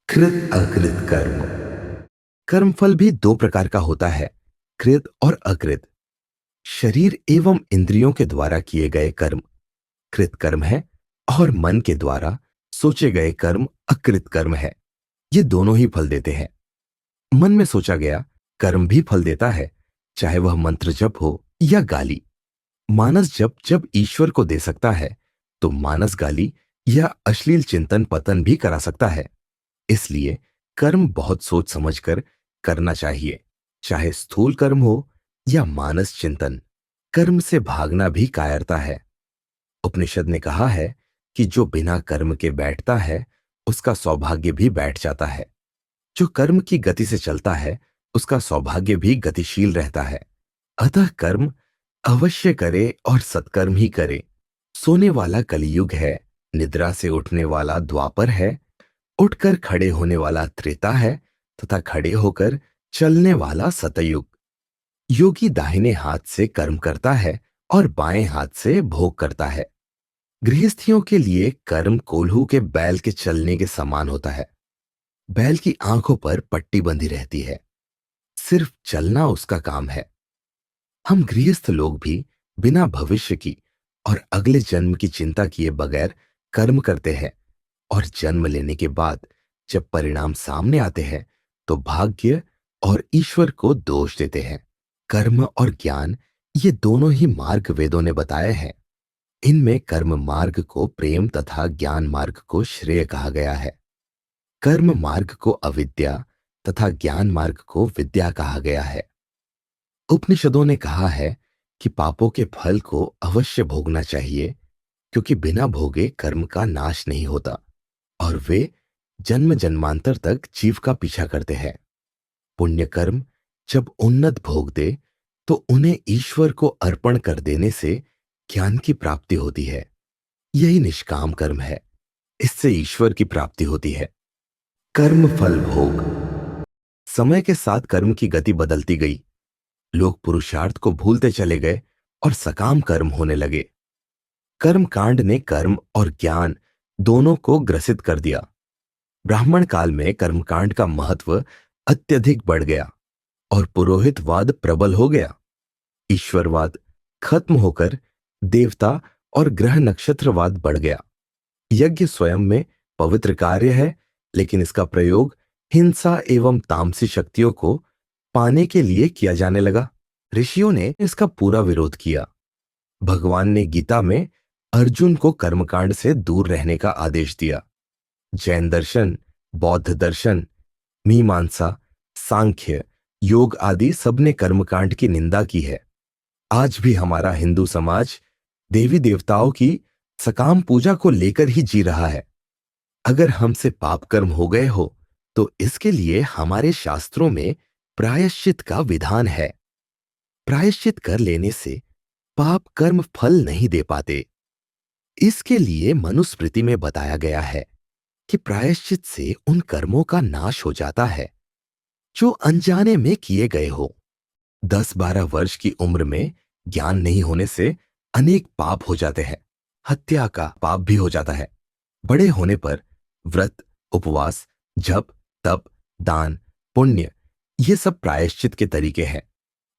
कृत अकृत कर्म। कर्मफल भी दो प्रकार का होता है, कृत और अकृत। शरीर एवं इंद्रियों के द्वारा किए गए कर्म कृत कर्म है और मन के द्वारा सोचे गए कर्म अकृत कर्म है। ये दोनों ही फल देते हैं। मन में सोचा गया कर्म भी फल देता है, चाहे वह मंत्र जप हो या गाली। मानस जप जब ईश्वर को दे सकता है तो मानस गाली या अश्लील चिंतन पतन भी करा सकता है। इसलिए कर्म बहुत सोच समझकर करना चाहिए, चाहे स्थूल कर्म हो या मानस चिंतन। कर्म से भागना भी कायरता है। उपनिषद ने कहा है कि जो बिना कर्म के बैठता है उसका सौभाग्य भी बैठ जाता है। जो कर्म की गति से चलता है उसका सौभाग्य भी गतिशील रहता है। अतः कर्म अवश्य करे और सत्कर्म ही करे। सोने वाला कलियुग है, निद्रा से उठने वाला द्वापर है, उठकर खड़े होने वाला त्रेता है तथा खड़े होकर चलने वाला सतयुग। योगी दाहिने हाथ से कर्म करता है और बाएं हाथ से भोग करता है। गृहस्थियों के लिए कर्म कोल्हू के बैल के चलने के समान होता है। बैल की आंखों पर पट्टी बंधी रहती है, सिर्फ चलना उसका काम है। हम गृहस्थ लोग भी बिना भविष्य की और अगले जन्म की चिंता किए बगैर कर्म करते हैं और जन्म लेने के बाद जब परिणाम सामने आते हैं तो भाग्य और ईश्वर को दोष देते हैं। कर्म और ज्ञान ये दोनों ही मार्ग वेदों ने बताए हैं। इनमें कर्म मार्ग को प्रेम तथा ज्ञान मार्ग को श्रेय कहा गया है। कर्म मार्ग को अविद्या तथा ज्ञान मार्ग को विद्या कहा गया है। उपनिषदों ने कहा है कि पापों के फल को अवश्य भोगना चाहिए, क्योंकि बिना भोगे कर्म का नाश नहीं होता और वे जन्म जन्मांतर तक जीव का पीछा करते हैं। पुण्य कर्म जब उन्नत भोग दे तो उन्हें ईश्वर को अर्पण कर देने से ज्ञान की प्राप्ति होती है। यही निष्काम कर्म है, इससे ईश्वर की प्राप्ति होती है। कर्म फल भोग। समय के साथ कर्म की गति बदलती गई। लोग पुरुषार्थ को भूलते चले गए और सकाम कर्म होने लगे। कर्म कांड ने कर्म और ज्ञान दोनों को ग्रसित कर दिया। ब्राह्मण काल में कर्मकांड का महत्व अत्यधिक बढ़ गया और पुरोहितवाद प्रबल हो गया। ईश्वरवाद खत्म होकर देवता और ग्रह नक्षत्रवाद बढ़ गया। यज्ञ स्वयं में पवित्र कार्य है, लेकिन इसका प्रयोग हिंसा एवं तामसी शक्तियों को पाने के लिए किया जाने लगा। ऋषियों ने इसका पूरा विरोध किया। भगवान ने गीता में अर्जुन को कर्मकांड से दूर रहने का आदेश दिया। जैन दर्शन, बौद्ध दर्शन, मीमांसा, सांख्य, योग आदि सबने कर्मकांड की निंदा की है। आज भी हमारा हिंदू समाज देवी देवताओं की सकाम पूजा को लेकर ही जी रहा है। अगर हमसे पाप कर्म हो गए हो तो इसके लिए हमारे शास्त्रों में प्रायश्चित का विधान है। प्रायश्चित कर लेने से पाप कर्म फल नहीं दे पाते। इसके लिए मनुस्मृति में बताया गया है कि प्रायश्चित से उन कर्मों का नाश हो जाता है जो अनजाने में किए गए हो। 10-12 वर्ष की उम्र में ज्ञान नहीं होने से अनेक पाप हो जाते हैं। हत्या का पाप भी हो जाता है। बड़े होने पर व्रत, उपवास, जप, तप, दान, पुण्य, ये सब प्रायश्चित के तरीके हैं।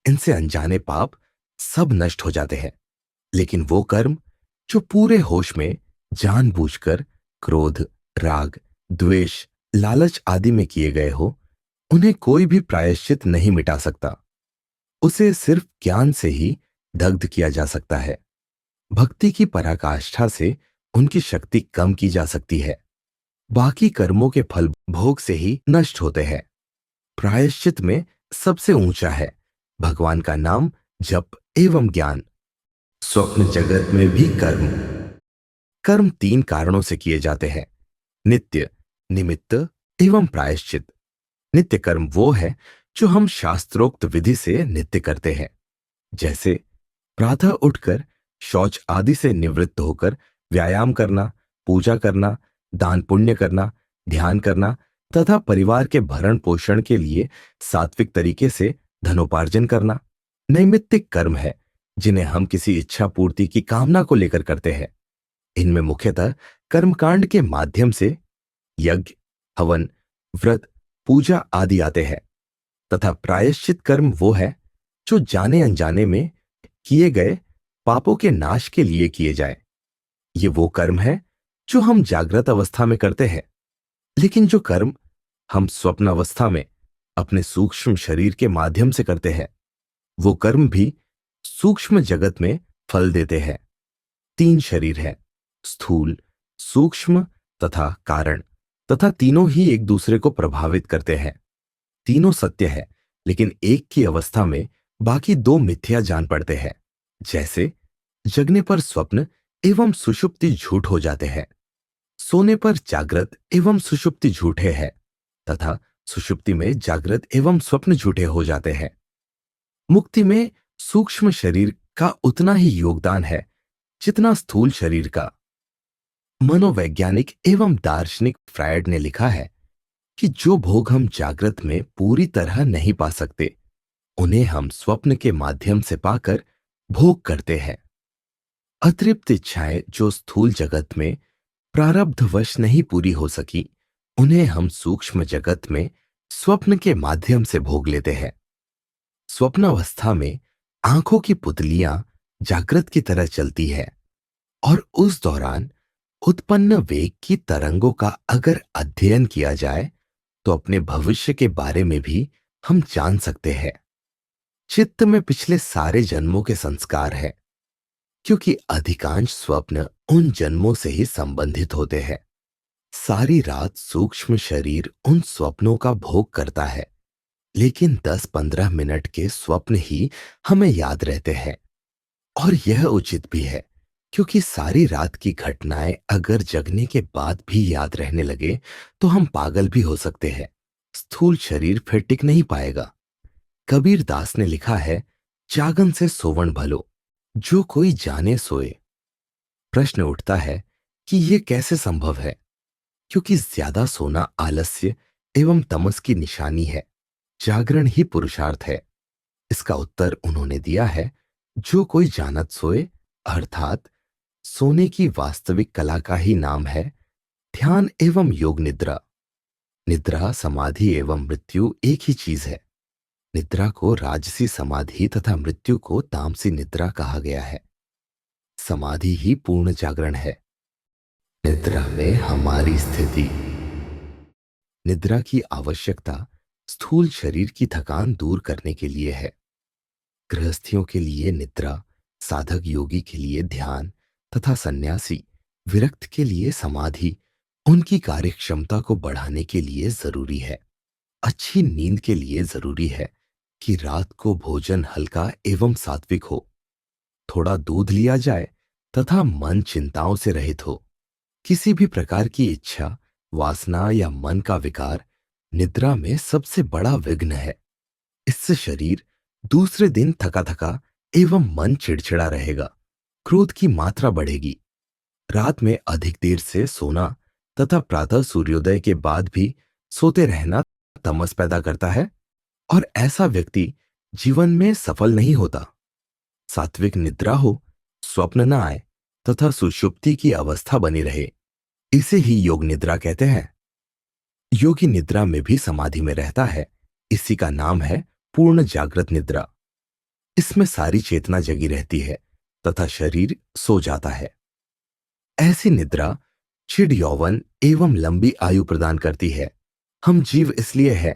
इनसे अनजाने पाप सब नष्ट हो जाते हैं। लेकिन वो कर्म जो पूरे होश में जानबूझकर क्रोध, राग, द्वेष, लालच आदि में किए गए हो, उन्हें कोई भी प्रायश्चित नहीं मिटा सकता। उसे सिर्फ ज्ञान से ही दग्ध किया जा सकता है। भक्ति की पराकाष्ठा से उनकी शक्ति कम की जा सकती है। बाकी कर्मों के फल भोग से ही नष्ट होते हैं। प्रायश्चित में सबसे ऊंचा है भगवान का नाम, जप एवं ज्ञान। स्वप्न जगत में भी कर्म। कर्म 3 कारणों से किए जाते हैं: नित्य, निमित्त एवं प्रायश्चित। नित्य कर्म वो है जो हम शास्त्रोक्त विधि से नित्य करते हैं, जैसे प्रातः उठकर शौच आदि से निवृत्त होकर व्यायाम करना, पूजा करना, दान पुण्य करना, ध्यान करना तथा परिवार के भरण पोषण के लिए सात्विक तरीके से धनोपार्जन करना। नैमित्तिक कर्म है जिन्हें हम किसी इच्छा पूर्ति की कामना को लेकर करते हैं। इनमें मुख्यतः कर्मकांड के माध्यम से यज्ञ, हवन, व्रत, पूजा आदि आते हैं। तथा प्रायश्चित कर्म वो है जो जाने अनजाने में किए गए पापों के नाश के लिए किए जाए। ये वो कर्म है जो हम जागृत अवस्था में करते हैं, लेकिन जो कर्म हम स्वप्न अवस्था में अपने सूक्ष्म शरीर के माध्यम से करते हैं, वो कर्म भी सूक्ष्म जगत में फल देते हैं। 3 शरीर हैं: स्थूल, सूक्ष्म तथा कारण, तथा तीनों ही एक दूसरे को प्रभावित करते हैं। तीनों सत्य है, लेकिन एक की अवस्था में बाकी 2 मिथ्या जान पड़ते हैं। जैसे जगने पर स्वप्न एवं सुषुप्ति झूठ हो जाते हैं, सोने पर जागृत एवं सुषुप्ति झूठे हैं, तथा सुषुप्ति में जागृत एवं स्वप्न झूठे हो जाते हैं। मुक्ति में सूक्ष्म शरीर का उतना ही योगदान है जितना स्थूल शरीर का। मनोवैज्ञानिक एवं दार्शनिक फ्रायड ने लिखा है कि जो भोग हम जागृत में पूरी तरह नहीं पा सकते, उन्हें हम स्वप्न के माध्यम से पाकर भोग करते हैं। अतृप्त इच्छाएं जो स्थूल जगत में प्रारब्धवश नहीं पूरी हो सकी, उन्हें हम सूक्ष्म जगत में स्वप्न के माध्यम से भोग लेते हैं। स्वप्न अवस्था में आंखों की पुतलियां जागृत की तरह चलती है और उस दौरान उत्पन्न वेग की तरंगों का अगर अध्ययन किया जाए तो अपने भविष्य के बारे में भी हम जान सकते हैं। चित्त में पिछले सारे जन्मों के संस्कार हैं, क्योंकि अधिकांश स्वप्न उन जन्मों से ही संबंधित होते हैं। सारी रात सूक्ष्म शरीर उन स्वप्नों का भोग करता है, लेकिन 10-15 मिनट के स्वप्न ही हमें याद रहते हैं। और यह उचित भी है, क्योंकि सारी रात की घटनाएं अगर जगने के बाद भी याद रहने लगे तो हम पागल भी हो सकते हैं। स्थूल शरीर फिर टिक नहीं पाएगा। कबीर दास ने लिखा है, जागन से सोवण भलो, जो कोई जाने सोए। प्रश्न उठता है कि यह कैसे संभव है, क्योंकि ज्यादा सोना आलस्य एवं तमस की निशानी है, जागरण ही पुरुषार्थ है। इसका उत्तर उन्होंने दिया है, जो कोई जानत सोए, अर्थात सोने की वास्तविक कला का ही नाम है ध्यान एवं योग निद्रा। निद्रा, समाधि एवं मृत्यु एक ही चीज है। निद्रा को राजसी समाधि तथा मृत्यु को तामसी निद्रा कहा गया है। समाधि ही पूर्ण जागरण है। निद्रा में हमारी स्थिति निद्रा की आवश्यकता स्थूल शरीर की थकान दूर करने के लिए है। गृहस्थियों के लिए निद्रा, साधक योगी के लिए ध्यान तथा सन्यासी विरक्त के लिए समाधि उनकी कार्यक्षमता को बढ़ाने के लिए जरूरी है। अच्छी नींद के लिए जरूरी है कि रात को भोजन हल्का एवं सात्विक हो, थोड़ा दूध लिया जाए तथा मन चिंताओं से रहित हो। किसी भी प्रकार की इच्छा, वासना या मन का विकार निद्रा में सबसे बड़ा विघ्न है। इससे शरीर दूसरे दिन थका थका एवं मन चिड़चिड़ा रहेगा, क्रोध की मात्रा बढ़ेगी। रात में अधिक देर से सोना तथा प्रातः सूर्योदय के बाद भी सोते रहना तमस पैदा करता है और ऐसा व्यक्ति जीवन में सफल नहीं होता। सात्विक निद्रा हो, स्वप्न न आए तथा सुषुप्ति की अवस्था बनी रहे, इसे ही योग निद्रा कहते हैं। योगी निद्रा में भी समाधि में रहता है, इसी का नाम है पूर्ण जागृत निद्रा। इसमें सारी चेतना जगी रहती है तथा शरीर सो जाता है। ऐसी निद्रा चिड़ यौवन एवं लंबी आयु प्रदान करती है। हम जीव इसलिए है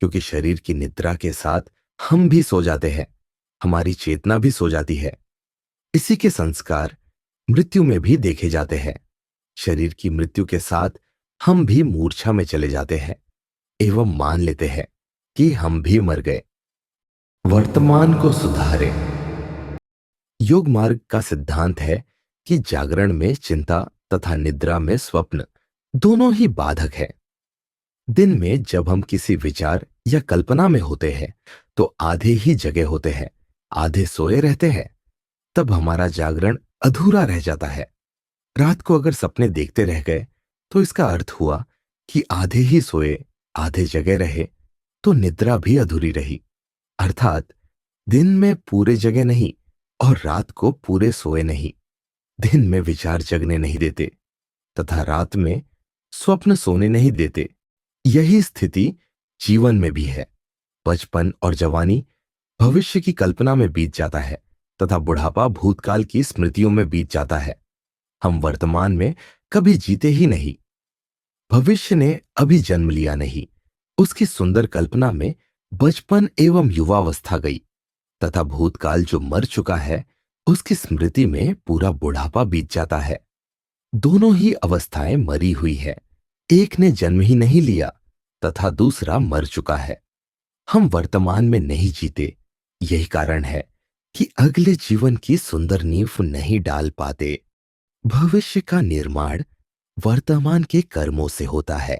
क्योंकि शरीर की निद्रा के साथ हम भी सो जाते हैं, हमारी चेतना भी सो जाती है। इसी के संस्कार मृत्यु में भी देखे जाते हैं। शरीर की मृत्यु के साथ हम भी मूर्छा में चले जाते हैं एवं मान लेते हैं कि हम भी मर गए। वर्तमान को सुधारें। योग मार्ग का सिद्धांत है कि जागरण में चिंता तथा निद्रा में स्वप्न दोनों ही बाधक है। दिन में जब हम किसी विचार या कल्पना में होते हैं तो आधे ही जगे होते हैं, आधे सोए रहते हैं। तब हमारा जागरण अधूरा रह जाता है। रात को अगर सपने देखते रह गए तो इसका अर्थ हुआ कि आधे ही सोए आधे जगे रहे, तो निद्रा भी अधूरी रही। अर्थात दिन में पूरे जगे नहीं और रात को पूरे सोए नहीं। दिन में विचार जगने नहीं देते तथा रात में स्वप्न सोने नहीं देते। यही स्थिति जीवन में भी है। बचपन और जवानी भविष्य की कल्पना में बीत जाता है तथा बुढ़ापा भूतकाल की स्मृतियों में बीत जाता है। हम वर्तमान में कभी जीते ही नहीं। भविष्य ने अभी जन्म लिया नहीं, उसकी सुंदर कल्पना में बचपन एवं युवावस्था गई तथा भूतकाल जो मर चुका है उसकी स्मृति में पूरा बुढ़ापा बीत जाता है। दोनों ही अवस्थाएं मरी हुई है, एक ने जन्म ही नहीं लिया तथा दूसरा मर चुका है। हम वर्तमान में नहीं जीते, यही कारण है कि अगले जीवन की सुंदर नींव नहीं डाल पाते। भविष्य का निर्माण वर्तमान के कर्मों से होता है।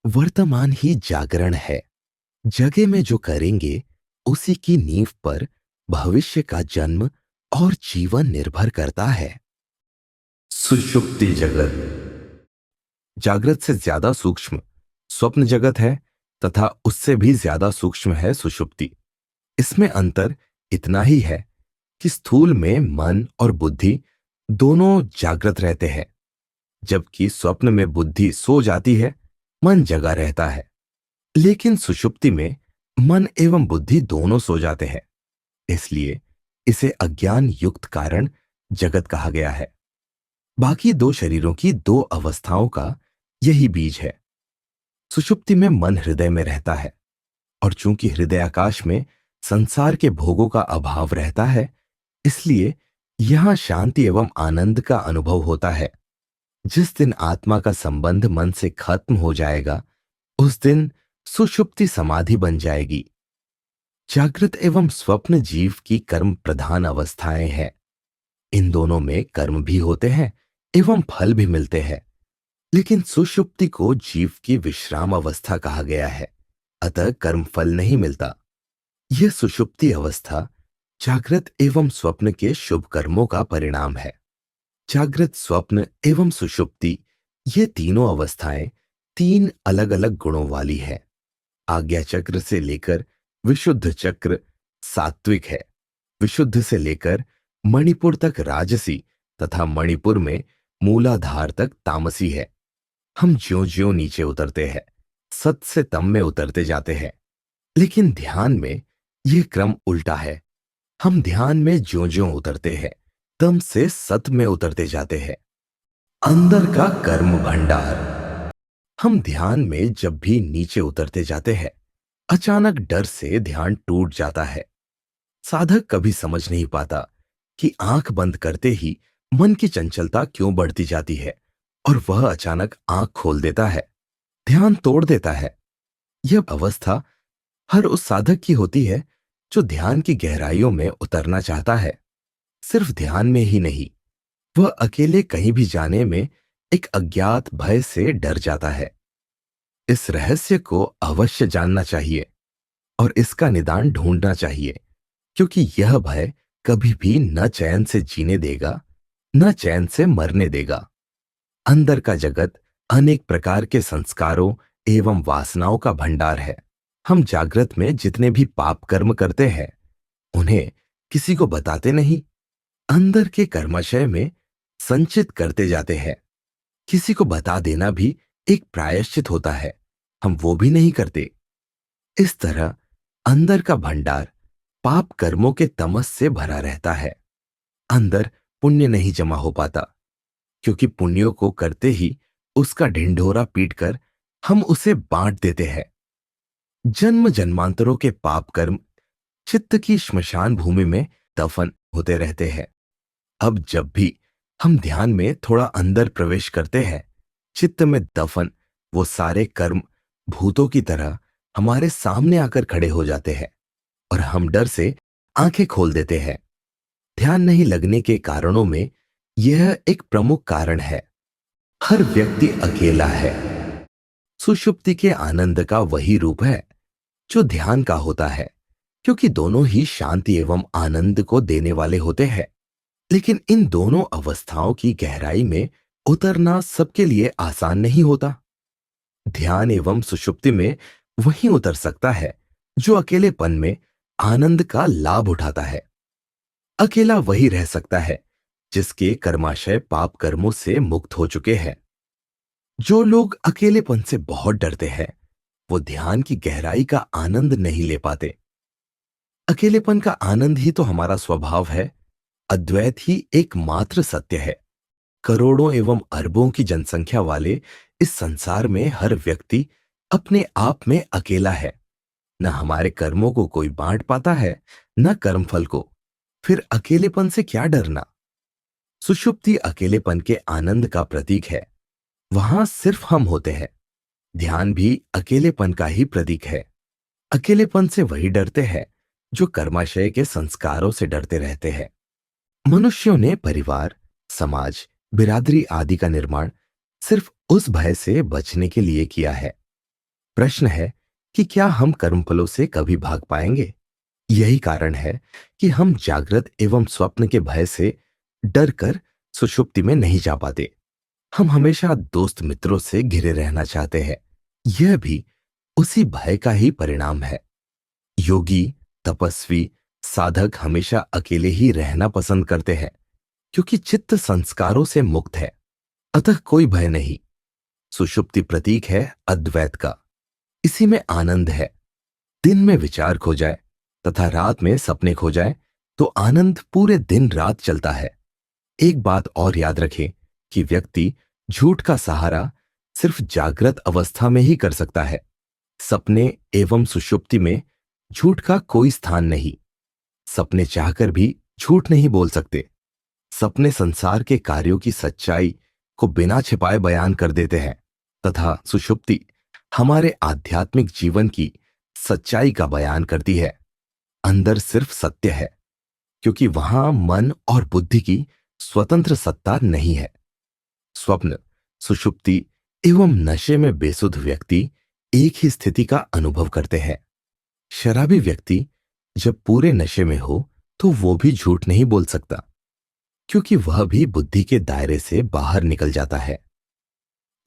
वर्तमान ही जागरण है। जगह में जो करेंगे उसी की नींव पर भविष्य का जन्म और जीवन निर्भर करता है। सुषुप्ति जगत। जागृत से ज्यादा सूक्ष्म स्वप्न जगत है तथा उससे भी ज्यादा सूक्ष्म है सुषुप्ति। इसमें अंतर इतना ही है कि स्थूल में मन और बुद्धि दोनों जागृत रहते हैं, जबकि स्वप्न में बुद्धि सो जाती है, मन जगा रहता है। लेकिन सुषुप्ति में मन एवं बुद्धि दोनों सो जाते हैं, इसलिए इसे अज्ञान युक्त कारण जगत कहा गया है। बाकी दो शरीरों की दो अवस्थाओं का यही बीज है। सुषुप्ति में मन हृदय में रहता है और चूंकि हृदय आकाश में संसार के भोगों का अभाव रहता है, इसलिए यहां शांति एवं आनंद का अनुभव होता है। जिस दिन आत्मा का संबंध मन से खत्म हो जाएगा उस दिन सुषुप्ति समाधि बन जाएगी। जागृत एवं स्वप्न जीव की कर्म प्रधान अवस्थाएं हैं। इन दोनों में कर्म भी होते हैं एवं फल भी मिलते हैं, लेकिन सुषुप्ति को जीव की विश्राम अवस्था कहा गया है, अतः कर्म फल नहीं मिलता। यह सुषुप्ति अवस्था जागृत एवं स्वप्न के शुभ कर्मों का परिणाम है। जागृत, स्वप्न एवं सुषुप्ति ये तीनों अवस्थाएं तीन अलग अलग गुणों वाली है। आज्ञा चक्र से लेकर विशुद्ध चक्र सात्विक है, विशुद्ध से लेकर मणिपुर तक राजसी तथा मणिपुर में मूलाधार तक तामसी है। हम ज्यों ज्यों नीचे उतरते हैं सत से तम में उतरते जाते हैं, लेकिन ध्यान में यह क्रम उल्टा है। हम ध्यान में ज्यों ज्यों उतरते हैं तम से सत में उतरते जाते हैं। अंदर का कर्म भंडार। हम ध्यान में जब भी नीचे उतरते जाते हैं, अचानक डर से ध्यान टूट जाता है। साधक कभी समझ नहीं पाता कि आंख बंद करते ही मन की चंचलता क्यों बढ़ती जाती है और वह अचानक आंख खोल देता है, ध्यान तोड़ देता है। यह अवस्था हर उस साधक की होती है जो ध्यान की गहराइयों में उतरना चाहता है। सिर्फ ध्यान में ही नहीं, वह अकेले कहीं भी जाने में एक अज्ञात भय से डर जाता है। इस रहस्य को अवश्य जानना चाहिए और इसका निदान ढूंढना चाहिए, क्योंकि यह भय कभी भी न चैन से जीने देगा, न चैन से मरने देगा। अंदर का जगत अनेक प्रकार के संस्कारों एवं वासनाओं का भंडार है। हम जागृत में जितने भी पाप कर्म करते हैं, उन्हें किसी को बताते नहीं, अंदर के कर्माशय में संचित करते जाते हैं। किसी को बता देना भी एक प्रायश्चित होता है, हम वो भी नहीं करते। इस तरह अंदर का भंडार पाप कर्मों के तमस से भरा रहता है। अंदर पुण्य नहीं जमा हो पाता, क्योंकि पुण्यों को करते ही उसका ढिंढोरा पीटकर हम उसे बांट देते हैं। जन्म जन्मांतरों के पाप कर्म चित्त की श्मशान भूमि में दफन होते रहते हैं। अब जब भी हम ध्यान में थोड़ा अंदर प्रवेश करते हैं, चित्त में दफन वो सारे कर्म भूतों की तरह हमारे सामने आकर खड़े हो जाते हैं और हम डर से आंखें खोल देते हैं। ध्यान नहीं लगने के कारणों में यह एक प्रमुख कारण है। हर व्यक्ति अकेला है। सुषुप्ति के आनंद का वही रूप है जो ध्यान का होता है, क्योंकि दोनों ही शांति एवं आनंद को देने वाले होते हैं। लेकिन इन दोनों अवस्थाओं की गहराई में उतरना सबके लिए आसान नहीं होता। ध्यान एवं सुषुप्ति में वही उतर सकता है जो अकेलेपन में आनंद का लाभ उठाता है। अकेला वही रह सकता है जिसके कर्माशय पाप कर्मों से मुक्त हो चुके हैं। जो लोग अकेलेपन से बहुत डरते हैं, वो ध्यान की गहराई का आनंद नहीं ले पाते। अकेलेपन का आनंद ही तो हमारा स्वभाव है। अद्वैत ही एकमात्र सत्य है। करोड़ों एवं अरबों की जनसंख्या वाले इस संसार में हर व्यक्ति अपने आप में अकेला है। न हमारे कर्मों को कोई बांट पाता है, न कर्मफल को। फिर अकेलेपन से क्या डरना? सुषुप्ति अकेलेपन के आनंद का प्रतीक है। वहां सिर्फ हम होते हैं। ध्यान भी अकेलेपन का ही प्रतीक है। अकेलेपन से वही डरते हैं जो कर्माशय के संस्कारों से डरते रहते हैं। मनुष्यों ने परिवार, समाज, बिरादरी आदि का निर्माण सिर्फ उस भय से बचने के लिए किया है। प्रश्न है कि क्या हम कर्मफलों से कभी भाग पाएंगे? यही कारण है कि हम जागृत एवं स्वप्न के भय से डरकर सुषुप्ति में नहीं जा पाते। हम हमेशा दोस्त मित्रों से घिरे रहना चाहते हैं। यह भी उसी भय का ही परिणाम है। योगी, तपस्वी, साधक हमेशा अकेले ही रहना पसंद करते हैं, क्योंकि चित्त संस्कारों से मुक्त है, अतः कोई भय नहीं। सुषुप्ति प्रतीक है अद्वैत का। इसी में आनंद है। दिन में विचार खो जाए तथा रात में सपने खो जाए तो आनंद पूरे दिन रात चलता है। एक बात और याद रखें कि व्यक्ति झूठ का सहारा सिर्फ जागृत अवस्था में ही कर सकता है। सपने एवं सुषुप्ति में झूठ का कोई स्थान नहीं। सपने चाहकर भी झूठ नहीं बोल सकते। सपने संसार के कार्यों की सच्चाई को बिना छिपाए बयान कर देते हैं, तथा सुषुप्ति हमारे आध्यात्मिक जीवन की सच्चाई का बयान करती है। अंदर सिर्फ सत्य है, क्योंकि वहां मन और बुद्धि की स्वतंत्र सत्ता नहीं है। स्वप्न, सुषुप्ति एवं नशे में बेसुध व्यक्ति एक ही स्थिति का अनुभव करते हैं। शराबी व्यक्ति जब पूरे नशे में हो तो वो भी झूठ नहीं बोल सकता, क्योंकि वह भी बुद्धि के दायरे से बाहर निकल जाता है।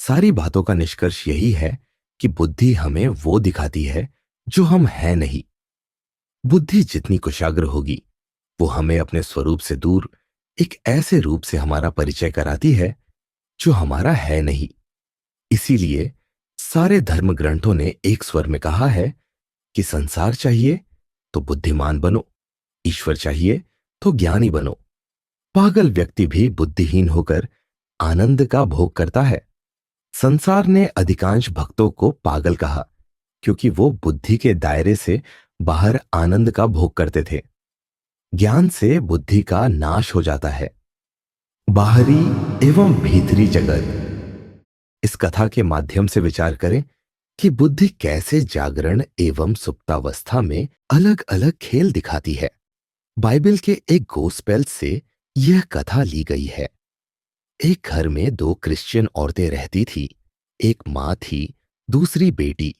सारी बातों का निष्कर्ष यही है कि बुद्धि हमें वो दिखाती है जो हम हैं नहीं। बुद्धि जितनी कुशाग्र होगी, वो हमें अपने स्वरूप से दूर एक ऐसे रूप से हमारा परिचय कराती है जो हमारा है नहीं। इसीलिए सारे धर्म ग्रंथों ने एक स्वर में कहा है कि संसार चाहिए तो बुद्धिमान बनो, ईश्वर चाहिए तो ज्ञानी बनो। पागल व्यक्ति भी बुद्धिहीन होकर आनंद का भोग करता है। संसार ने अधिकांश भक्तों को पागल कहा, क्योंकि वो बुद्धि के दायरे से बाहर आनंद का भोग करते थे। ज्ञान से बुद्धि का नाश हो जाता है। बाहरी एवं भीतरी जगत। इस कथा के माध्यम से विचार करें कि बुद्धि कैसे जागरण एवं सुप्तावस्था में अलग अलग खेल दिखाती है। बाइबल के एक गोस्पेल से यह कथा ली गई है। एक घर में दो क्रिश्चियन औरतें रहती थी। एक मां थी, दूसरी बेटी।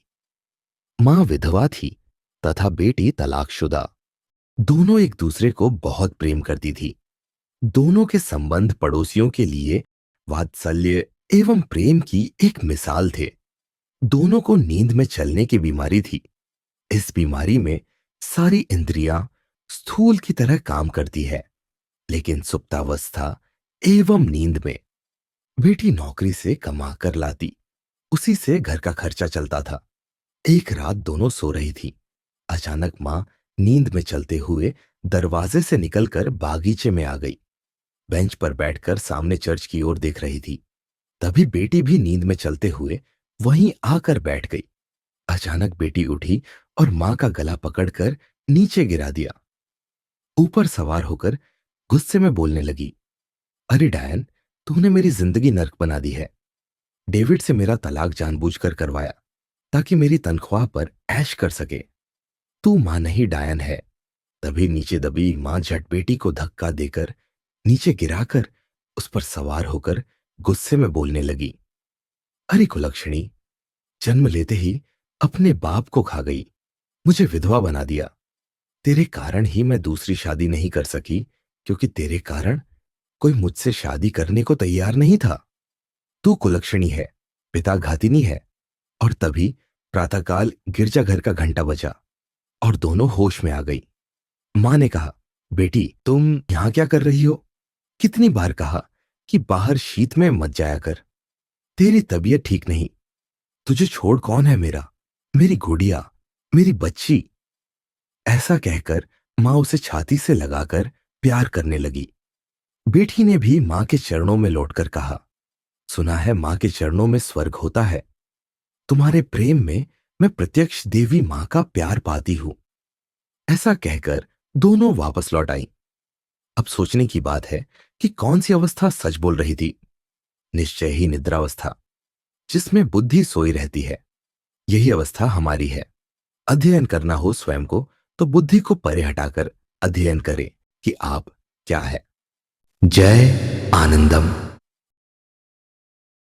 मां विधवा थी तथा बेटी तलाकशुदा। दोनों एक दूसरे को बहुत प्रेम करती थी। दोनों के संबंध पड़ोसियों के लिए वात्सल्य एवं प्रेम की एक मिसाल थे। दोनों को नींद में चलने की बीमारी थी। इस बीमारी में सारी इंद्रियां स्थूल की तरह काम करती है, लेकिन सुप्तावस्था एवं नींद में बेटी नौकरी से कमा कर लाती, उसी से घर का खर्चा चलता था। एक रात दोनों सो रही थी। अचानक मां नींद में चलते हुए दरवाजे से निकलकर बागीचे में आ गई। बेंच पर बैठकर सामने चर्च की ओर देख रही थी। तभी बेटी भी नींद में चलते हुए वहीं आकर बैठ गई। अचानक बेटी उठी और मां का गला पकड़कर नीचे गिरा दिया। ऊपर सवार होकर गुस्से में बोलने लगी, अरे डायन, तूने मेरी जिंदगी नर्क बना दी है। डेविड से मेरा तलाक जानबूझकर करवाया ताकि मेरी तनख्वाह पर ऐश कर सके। तू मां नहीं, डायन है। तभी नीचे दबी मां झट बेटी को धक्का देकर नीचे गिराकर उस पर सवार होकर गुस्से में बोलने लगी, अरे कुलक्षणी, जन्म लेते ही अपने बाप को खा गई, मुझे विधवा बना दिया। तेरे कारण ही मैं दूसरी शादी नहीं कर सकी, क्योंकि तेरे कारण कोई मुझसे शादी करने को तैयार नहीं था। तू कुलक्षणी है, पिता घातिनी है। और तभी प्रातःकाल गिरजाघर का घंटा बजा और दोनों होश में आ गई। मां ने कहा, बेटी, तुम यहां क्या कर रही हो? कितनी बार कहा कि बाहर शीत में मत जाया कर। तेरी तबीयत ठीक नहीं। तुझे छोड़ कौन है मेरा? मेरी गुड़िया, मेरी बच्ची। ऐसा कहकर मां उसे छाती से लगाकर प्यार करने लगी। बेटी ने भी मां के चरणों में लौटकर कहा, सुना है मां के चरणों में स्वर्ग होता है। तुम्हारे प्रेम में मैं प्रत्यक्ष देवी मां का प्यार पाती हूं। ऐसा कहकर दोनों वापस लौट आईं। अब सोचने की बात है कि कौन सी अवस्था सच बोल रही थी। निश्चय ही निद्रावस्था, जिसमें बुद्धि सोई रहती है। यही अवस्था हमारी है। अध्ययन करना हो स्वयं को, तो बुद्धि को परे हटाकर अध्ययन करें कि आप क्या है। जय आनंदम।